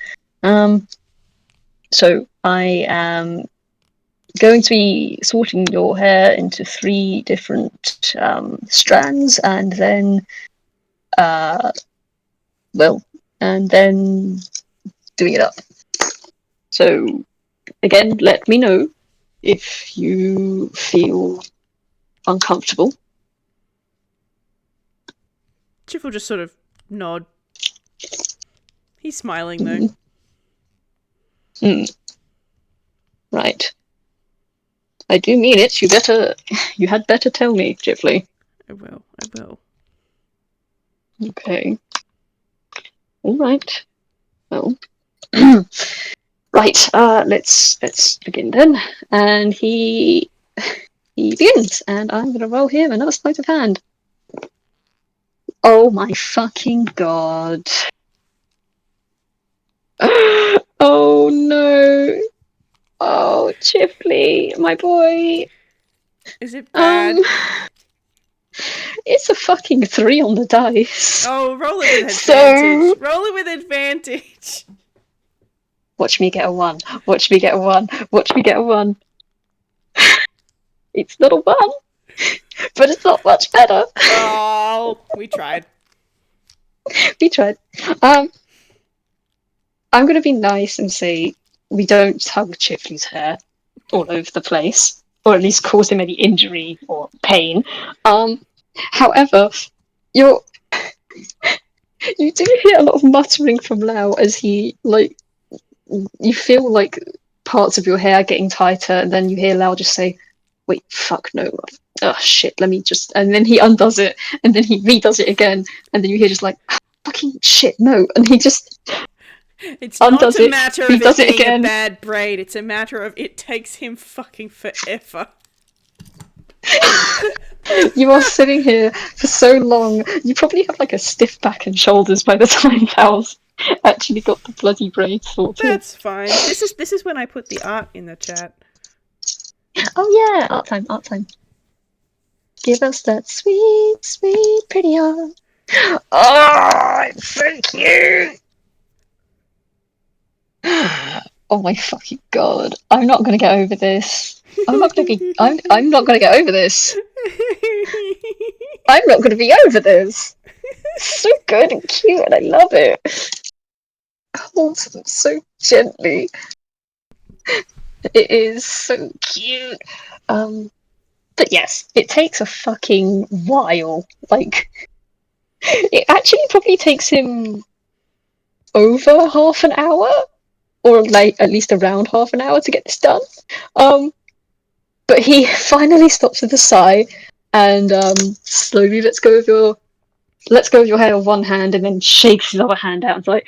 A: So I am going to be sorting your hair into 3 different strands, and then and then doing it up. So again, let me know if you feel uncomfortable.
B: Chif will just sort of nod. He's smiling though.
A: Right. I do mean it. You had better tell me, Chifley.
B: I will.
A: Okay. All right. Well. Right. Let's begin then. And he begins, and I'm gonna roll him another sleight of hand. Oh my fucking god. Oh no. Oh, Chifley, my boy.
B: Is it bad?
A: It's a fucking 3 on the dice.
B: Oh, roll it with advantage. Roll it with advantage.
A: Watch me get a 1. Watch me get a 1. Watch me get a 1. It's not a 1, but it's not much better.
B: Oh, we tried.
A: We tried. I'm gonna be nice and say we don't tug Chifley's hair all over the place, or at least cause him any injury or pain. However, you do hear a lot of muttering from Lau as he, like, you feel like parts of your hair getting tighter, and then you hear Lau just say, "Wait, fuck no. Oh shit, let me just..." And then he undoes it, and then he redoes it again, and then you hear just like, "Fucking shit, no." And he just
B: It's
A: undoes
B: not a
A: it,
B: matter of it
A: redoes it
B: being
A: again.
B: a bad braid. It's a matter of it takes him fucking forever.
A: You are sitting here for so long. You probably have like a stiff back and shoulders by the time Lau's actually got the bloody braid sorted.
B: That's fine. This is when I put the art in the chat.
A: Oh yeah, art time. Give us that sweet, sweet, pretty art. Oh, thank you. Oh my fucking god! I'm not gonna get over this. I'm not gonna get over this. I'm not gonna be over this. It's so good and cute, and I love it. Holds them so gently. It is so cute. But yes, it takes a fucking while. Like, it actually probably takes him over half an hour, or like at least around half an hour to get this done. But he finally stops with a sigh and slowly lets go of your hair with one hand and then shakes his other hand out and is like,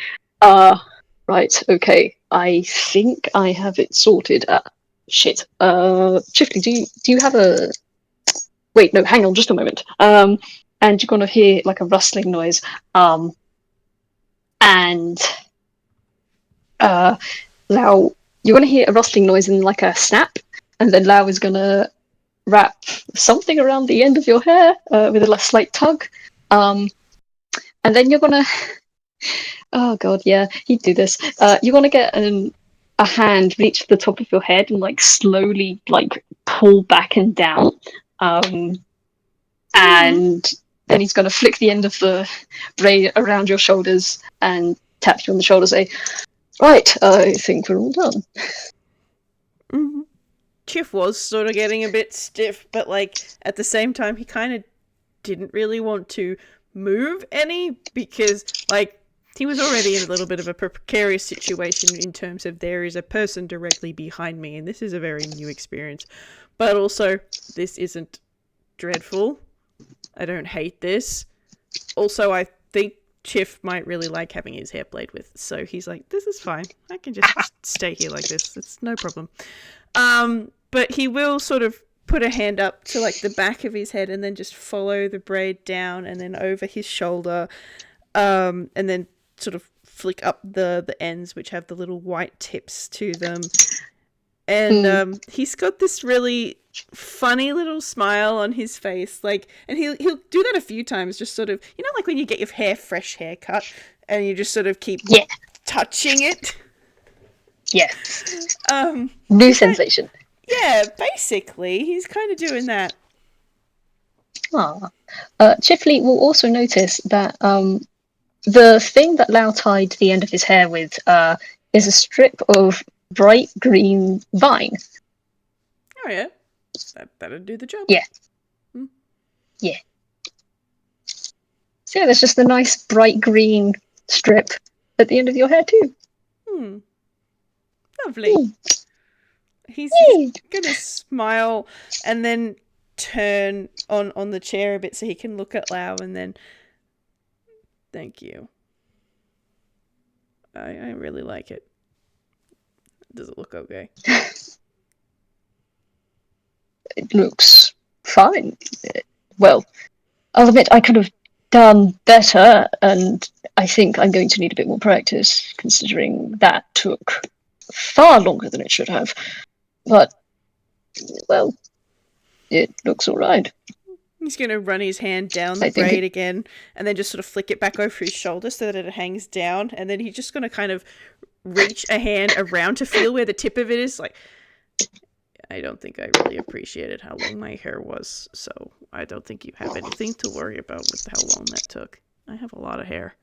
A: right, okay, I think I have it sorted. Shit. Chifley, do you have a... Wait, no, hang on, just a moment. And you're gonna hear like a rustling noise. And Lau, you're gonna hear a rustling noise and like a snap, and then Lau is gonna wrap something around the end of your hair with a slight tug. And then you're gonna... Oh god, yeah, he'd do this. You're gonna get a hand reach the top of your head and like slowly like pull back and down. And then he's gonna flick the end of the braid around your shoulders and tap you on the shoulder, say, "Right, I think we're all done."
B: Mm-hmm. Chif was sort of getting a bit stiff, but like at the same time, he kind of didn't really want to move any because like he was already in a little bit of a precarious situation in terms of there is a person directly behind me, and this is a very new experience. But also, this isn't dreadful. I don't hate this. Also, I think Chif might really like having his hair played with, so he's like, this is fine. I can just stay here like this. It's no problem. But he will sort of put a hand up to like the back of his head and then just follow the braid down and then over his shoulder, and then sort of flick up the ends, which have the little white tips to them. And he's got this really funny little smile on his face, like, and he'll do that a few times, just sort of, you know, like when you get your fresh haircut and you just sort of keep touching it.
A: Yes. New sensation.
B: Yeah, basically, he's kind of doing that.
A: Chifley will also notice that the thing that Lau tied the end of his hair with is a strip of bright green vine.
B: Oh yeah, that'd do the job.
A: Yeah. Yeah. So yeah, there's just a nice bright green strip at the end of your hair too.
B: Lovely. He's gonna smile and then turn on the chair a bit so he can look at Lau and then, thank you. I really like it. Does it look okay?
A: It looks fine. Well, I'll admit I could have done better, and I think I'm going to need a bit more practice, considering that took far longer than it should have. But, well, it looks all right.
B: He's going to run his hand down the braid again and then just sort of flick it back over his shoulder so that it hangs down. And then he's just going to kind of reach a hand around to feel where the tip of it is. Like, I don't think I really appreciated how long my hair was. So I don't think you have anything to worry about with how long that took. I have a lot of hair.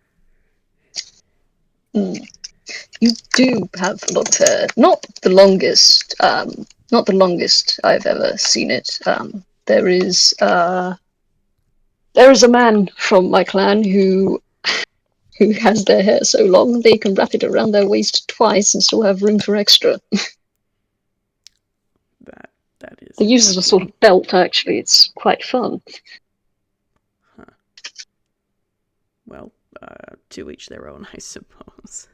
A: You do have a lot of hair. Not the longest I've ever seen it. There is a man from my clan who has their hair so long they can wrap it around their waist twice and still have room for extra.
B: That is.
A: They use it as a sort of belt, actually. It's quite fun.
B: Huh. Well, to each their own, I suppose.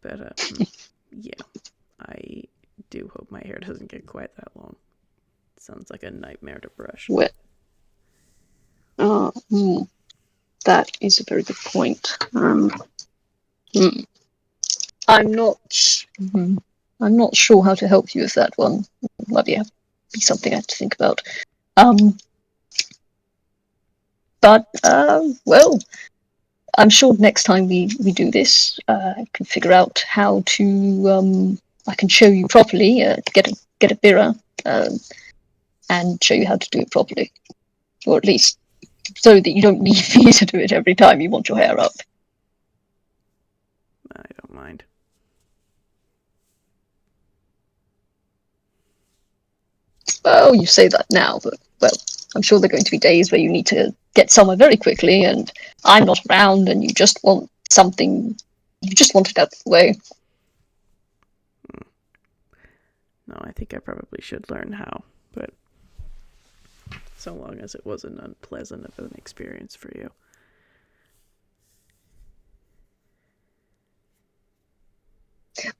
B: But yeah, I do hope my hair doesn't get quite that long. Sounds like a nightmare to brush.
A: That is a very good point. I'm not sure how to help you with that one. Might be something I have to think about. But well, I'm sure next time we do this, I can figure out how to. I can show you properly. Get a mirror, and show you how to do it properly, or at least so that you don't need me to do it every time you want your hair up.
B: I don't mind.
A: Well, you say that now, but well, I'm sure there are going to be days where you need to get somewhere very quickly, and I'm not around, and you just want something. You just want it out of the way.
B: No, I think I probably should learn how, but so long as it wasn't unpleasant of an experience for you.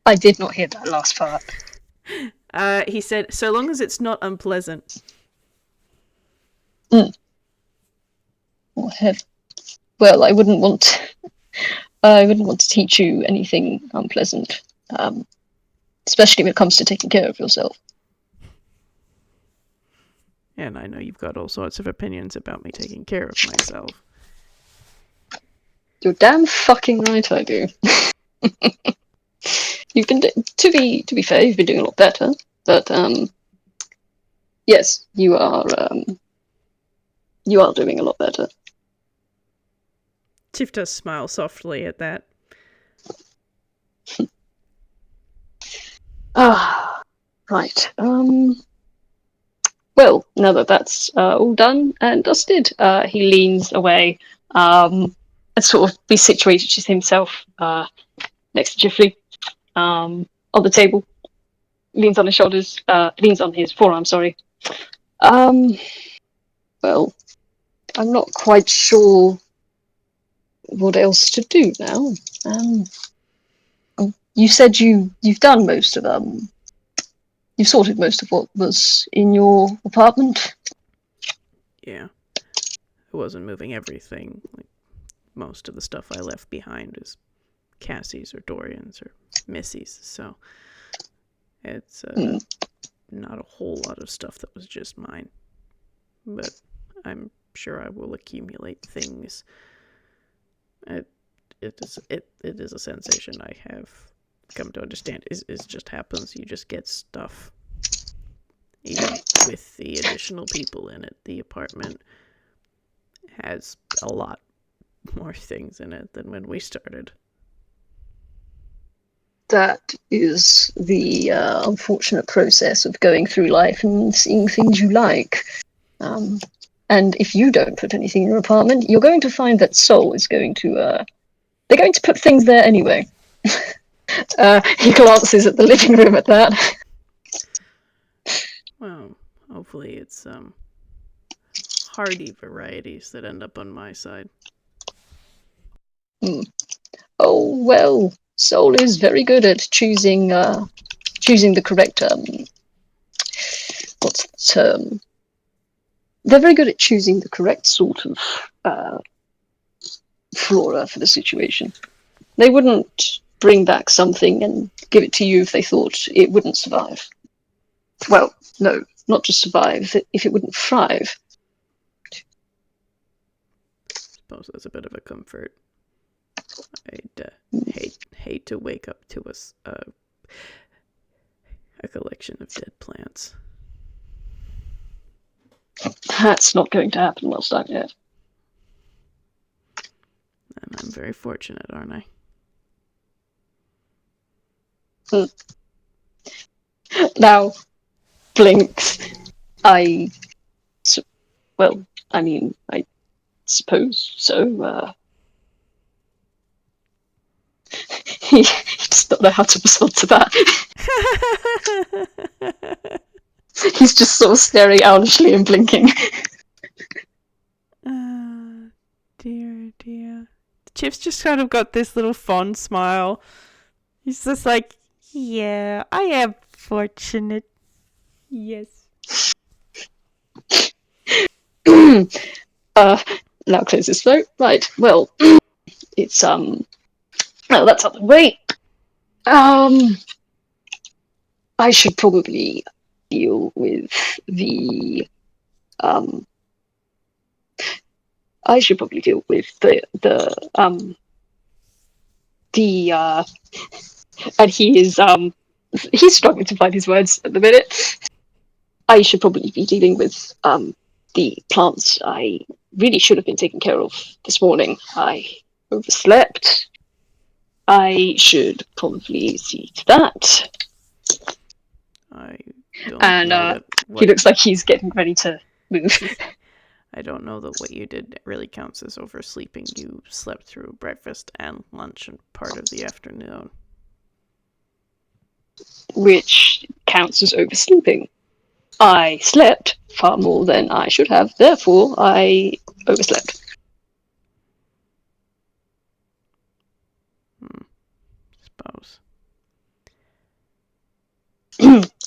A: I did not hear that last part.
B: He said, so long as it's not unpleasant.
A: Well, I wouldn't want to teach you anything unpleasant, especially when it comes to taking care of yourself.
B: And I know you've got all sorts of opinions about me taking care of myself.
A: You're damn fucking right, I do. You've been to be fair, you've been doing a lot better, but yes, you are doing a lot better.
B: Tiff does smile softly at that.
A: Right. Well, now that that's all done and dusted, he leans away and sort of besituates himself next to Chifley on the table. Leans on his shoulders. Leans on his forearm. Sorry. Well, I'm not quite sure what else to do now. You said you've done most of you've sorted most of what was in your apartment.
B: Yeah. I wasn't moving everything. Like, most of the stuff I left behind is Cassie's or Dorian's or Missy's, so it's not a whole lot of stuff that was just mine. But I'm sure I will accumulate things. It is a sensation I have come to understand. It just happens. You just get stuff. Even with the additional people in it, the apartment has a lot more things in it than when we started.
A: That is the unfortunate process of going through life and seeing things you like. And if you don't put anything in your apartment, you're going to find that Soul is going to... they're going to put things there anyway. He glances at the living room at that.
B: Well, hopefully it's hardy varieties that end up on my side.
A: Oh, well, Soul is very good at choosing the correct... what's the term? They're very good at choosing the correct sort of flora for the situation. They wouldn't bring back something and give it to you if they thought it wouldn't survive. Well, no, not just survive, if it wouldn't thrive.
B: I suppose that's a bit of a comfort. I'd hate to wake up to a collection of dead plants.
A: That's not going to happen whilst I'm here.
B: And I'm very fortunate, aren't I?
A: Now, blinks. I suppose so. He does not know how to respond to that. He's just sort of staring owlishly and blinking.
B: Dear. Chip's just kind of got this little fond smile. He's just like, yeah, I am fortunate. Yes.
A: Now close his throat. Right, well, it's, well, that's out of the way. I should probably deal with the, I should probably deal with and he's struggling to find his words at the minute. I should probably be dealing with the plants I really should have been taking care of this morning. I overslept. I should probably see to that.
B: I don't
A: And
B: know that
A: he looks like he's getting ready to move.
B: I don't know that what you did really counts as oversleeping. You slept through breakfast and lunch and part of the afternoon.
A: Which counts as oversleeping. I slept far more than I should have, therefore I overslept.
B: Suppose.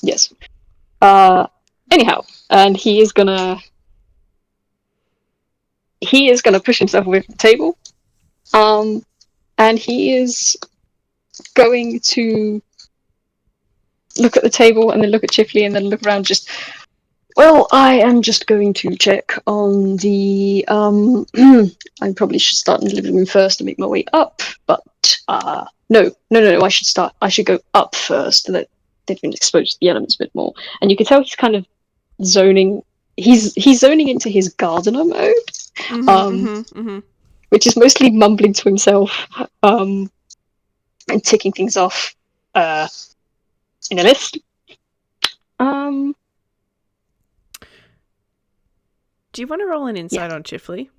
A: Yes. Anyhow, and he is gonna push himself away from the table. And he is going to look at the table and then look at Chifley and then look around just, well, I am just going to check on the I probably should start in the living room first and make my way up, but no, I should go up first and let they've been exposed to the elements a bit more. And you can tell he's kind of zoning he's zoning into his gardener mode. Which is mostly mumbling to himself, and ticking things off in a list.
B: Do you want to roll an insight on Chifley?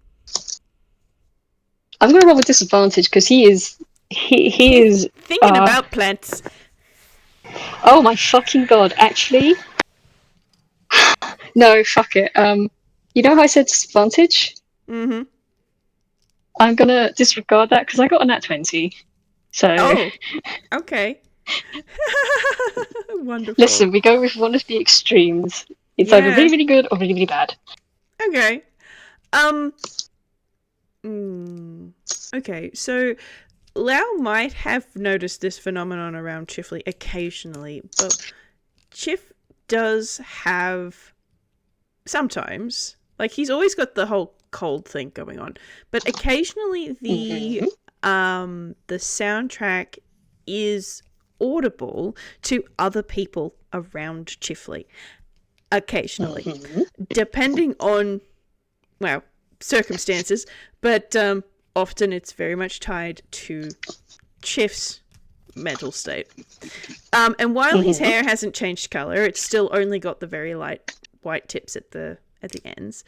A: I'm going to roll with disadvantage because he is
B: thinking about plants.
A: Oh my fucking god! Actually, no, fuck it. You know how I said disadvantage?
B: Mm-hmm.
A: I'm gonna disregard that because I got a nat 20. So.
B: Oh. Okay. Wonderful.
A: Listen, we go with one of the extremes. It's either really, really good or really, really bad.
B: Okay. Okay, so Lau might have noticed this phenomenon around Chifley occasionally, but Chif does have sometimes, like, he's always got the whole cold thing going on, but occasionally the soundtrack is audible to other people around Chifley. Occasionally, depending on, well, circumstances, but often it's very much tied to Chif's mental state. And while his hair hasn't changed colour, it's still only got the very light white tips at the ends.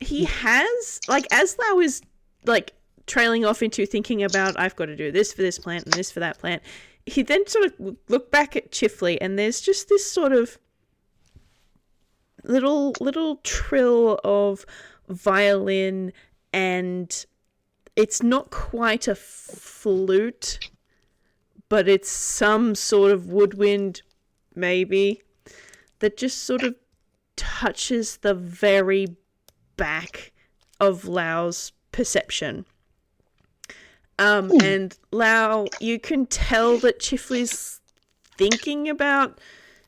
B: He has, like, as Lau is, like, trailing off into thinking about, I've got to do this for this plant and this for that plant, he then sort of look back at Chifley, and there's just this sort of little trill of violin, and it's not quite a flute, but it's some sort of woodwind, maybe, that just sort of touches the very back of Lau's perception. And Lau, you can tell that Chifley's thinking about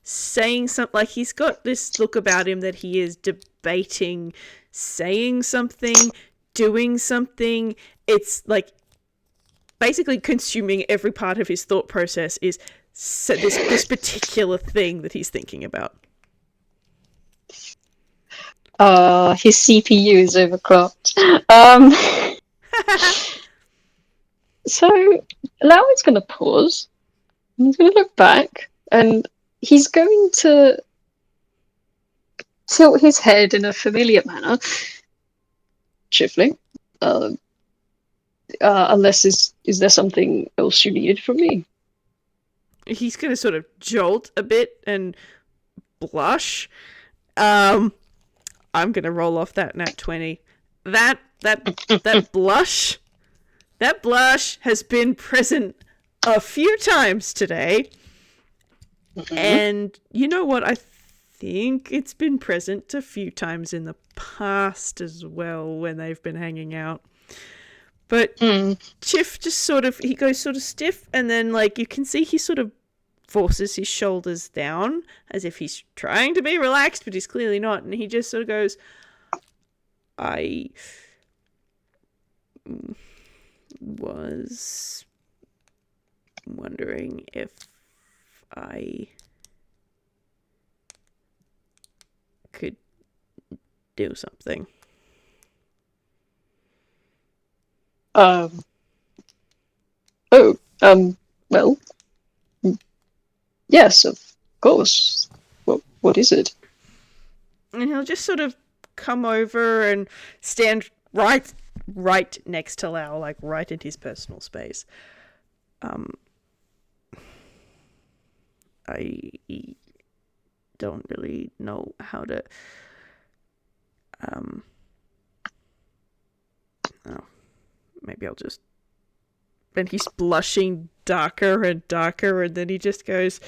B: saying something, like, he's got this look about him that he is debating saying something, doing something. It's like basically consuming every part of his thought process is this particular thing that he's thinking about.
A: His CPU is overclocked. So Lau is going to pause. He's going to look back, and he's going to tilt his head in a familiar manner. Chifley, unless is there something else you needed from me?
B: He's going to sort of jolt a bit and blush. I'm going to roll off that nat 20. That blush, that blush has been present a few times today. And you know what? I think it's been present a few times in the past as well when they've been hanging out. But Chif just he goes sort of stiff, and then, like, you can see he sort of forces his shoulders down as if he's trying to be relaxed, but he's clearly not. And he just sort of goes, I was wondering if I could do something.
A: Well, yes, of course. What is it?
B: And he'll just sort of come over and stand right next to Lau, like right in his personal space. I don't really know how to maybe I'll just... And he's blushing darker and darker, and then he just goes,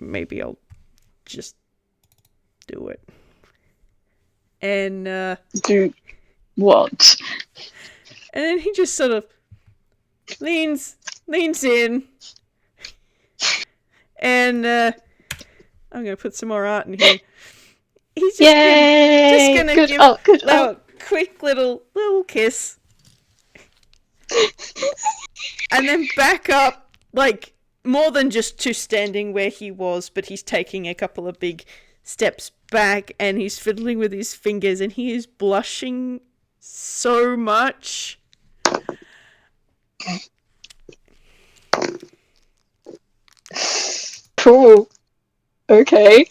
B: maybe I'll just do it. And
A: do what?
B: And then he just sort of leans in, and I'm gonna put some more art in here. He's just gonna give Lau a quick little kiss, and then back up, like more than just to standing where he was, but he's taking a couple of big steps back, and he's fiddling with his fingers, and he is blushing so much.
A: Cool. Okay.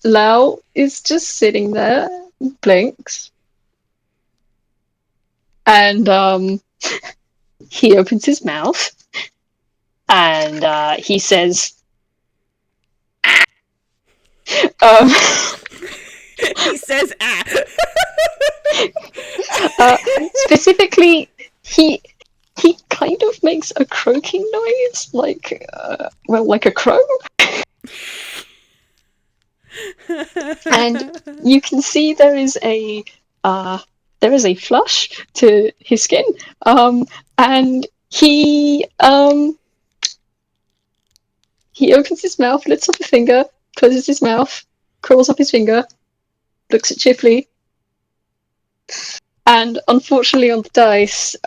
A: Lau is just sitting there, blinks, and he opens his mouth, and he says,
B: he says, ah.
A: Specifically, he kind of makes a croaking noise, like a crow. And you can see there is a flush to his skin, and he opens his mouth, lifts up a finger, closes his mouth, crawls up his finger, looks at Chifley, and unfortunately on the dice,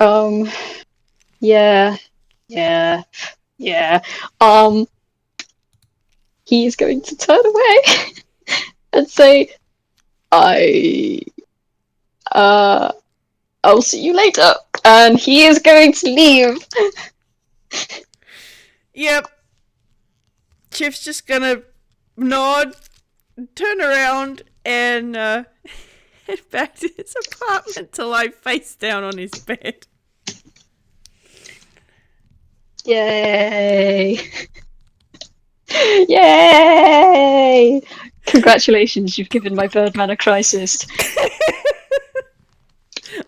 A: he's going to turn away and say, I'll see you later. And he is going to leave.
B: Yep. Chif's just gonna nod, turn around, and head back to his apartment to lie face down on his bed.
A: Yay! Yay! Congratulations, you've given my Birdman a crisis.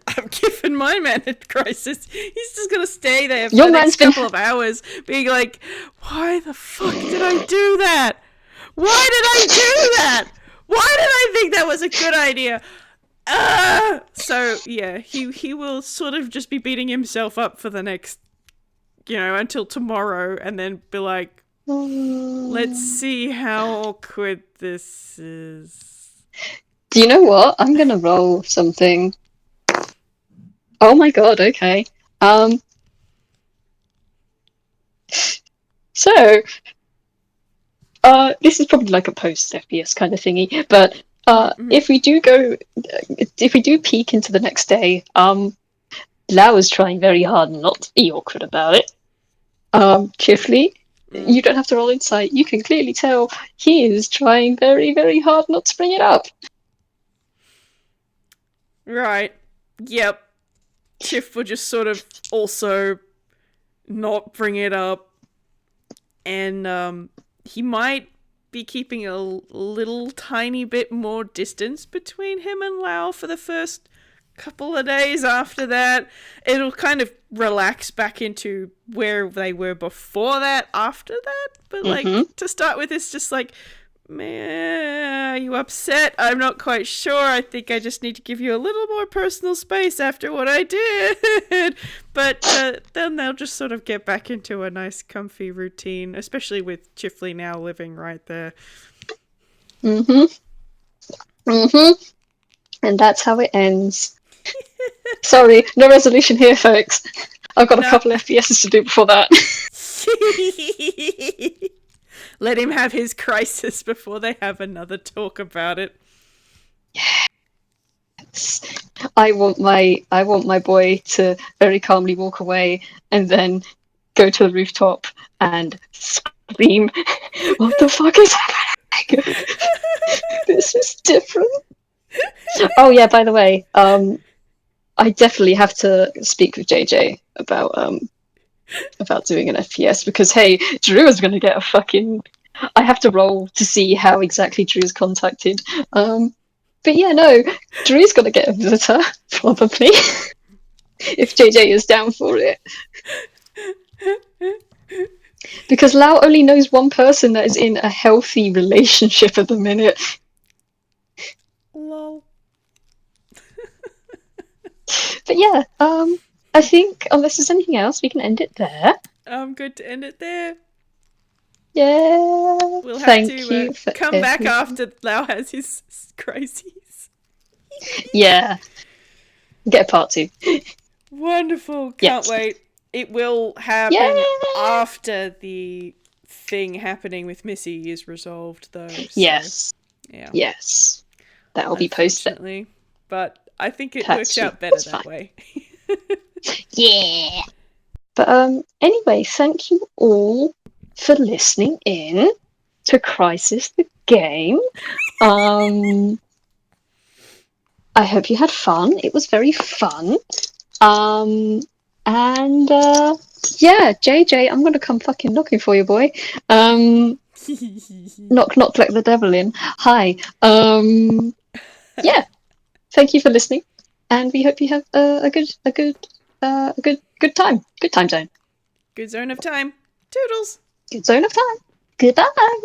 B: I've given my man a crisis. He's just gonna stay there for the next couple of hours, being like, why the fuck did I do that? Why did I do that? Why did I think that was a good idea? So, yeah, he will sort of just be beating himself up for the next, until tomorrow, and then be like, let's see how awkward this is.
A: Do you know what? I'm gonna roll something. Oh my god, okay. So, this is probably like a post-FPS kind of thingy, but if we do peek into the next day, Lau is trying very hard not to be awkward about it. Chifley, you don't have to roll insight. You can clearly tell he is trying very, very hard not to bring it up.
B: Right. Yep. Chif will just sort of also not bring it up. And he might be keeping a little tiny bit more distance between him and Lau for the first couple of days. After that, it'll kind of relax back into where they were before that, after that. But to start with, it's just like, man, are you upset? I'm not quite sure. I think I just need to give you a little more personal space after what I did. But then they'll just sort of get back into a nice comfy routine, especially with Chifley now living right there.
A: And that's how it ends. Sorry, no resolution here, folks. I've got a couple FPSs to do before that.
B: Let him have his crisis before they have another talk about it.
A: Yes. I want my boy to very calmly walk away and then go to the rooftop and scream, "What the fuck is happening? This is different." Oh yeah, by the way, I definitely have to speak with JJ about doing an FPS because hey, Drew is gonna get a fucking. I have to roll to see how exactly Drew's contacted. But yeah, no, Drew's gonna get a visitor probably if JJ is down for it. Because Lau only knows one person that is in a healthy relationship at the minute.
B: Lol.
A: But yeah, I think unless there's anything else, we can end it there.
B: Good to end it there.
A: Yeah.
B: We'll have
A: Thank
B: to
A: you for
B: come back after Lau has his crises.
A: Yeah. Get a part 2.
B: Wonderful. Can't wait. It will happen after the thing happening with Missy is resolved, though. So,
A: yes.
B: Yeah.
A: Yes. That will be posted.
B: But I think it works out better that way.
A: Yeah. But anyway, thank you all for listening in to Crisis the Game. I hope you had fun. It was very fun. And yeah, JJ, I'm gonna come fucking knocking for you, boy. Knock knock let the devil in. Hi. Yeah. Thank you for listening, and we hope you have a good time. Good time zone.
B: Good zone of time. Toodles.
A: Good zone of time. Goodbye.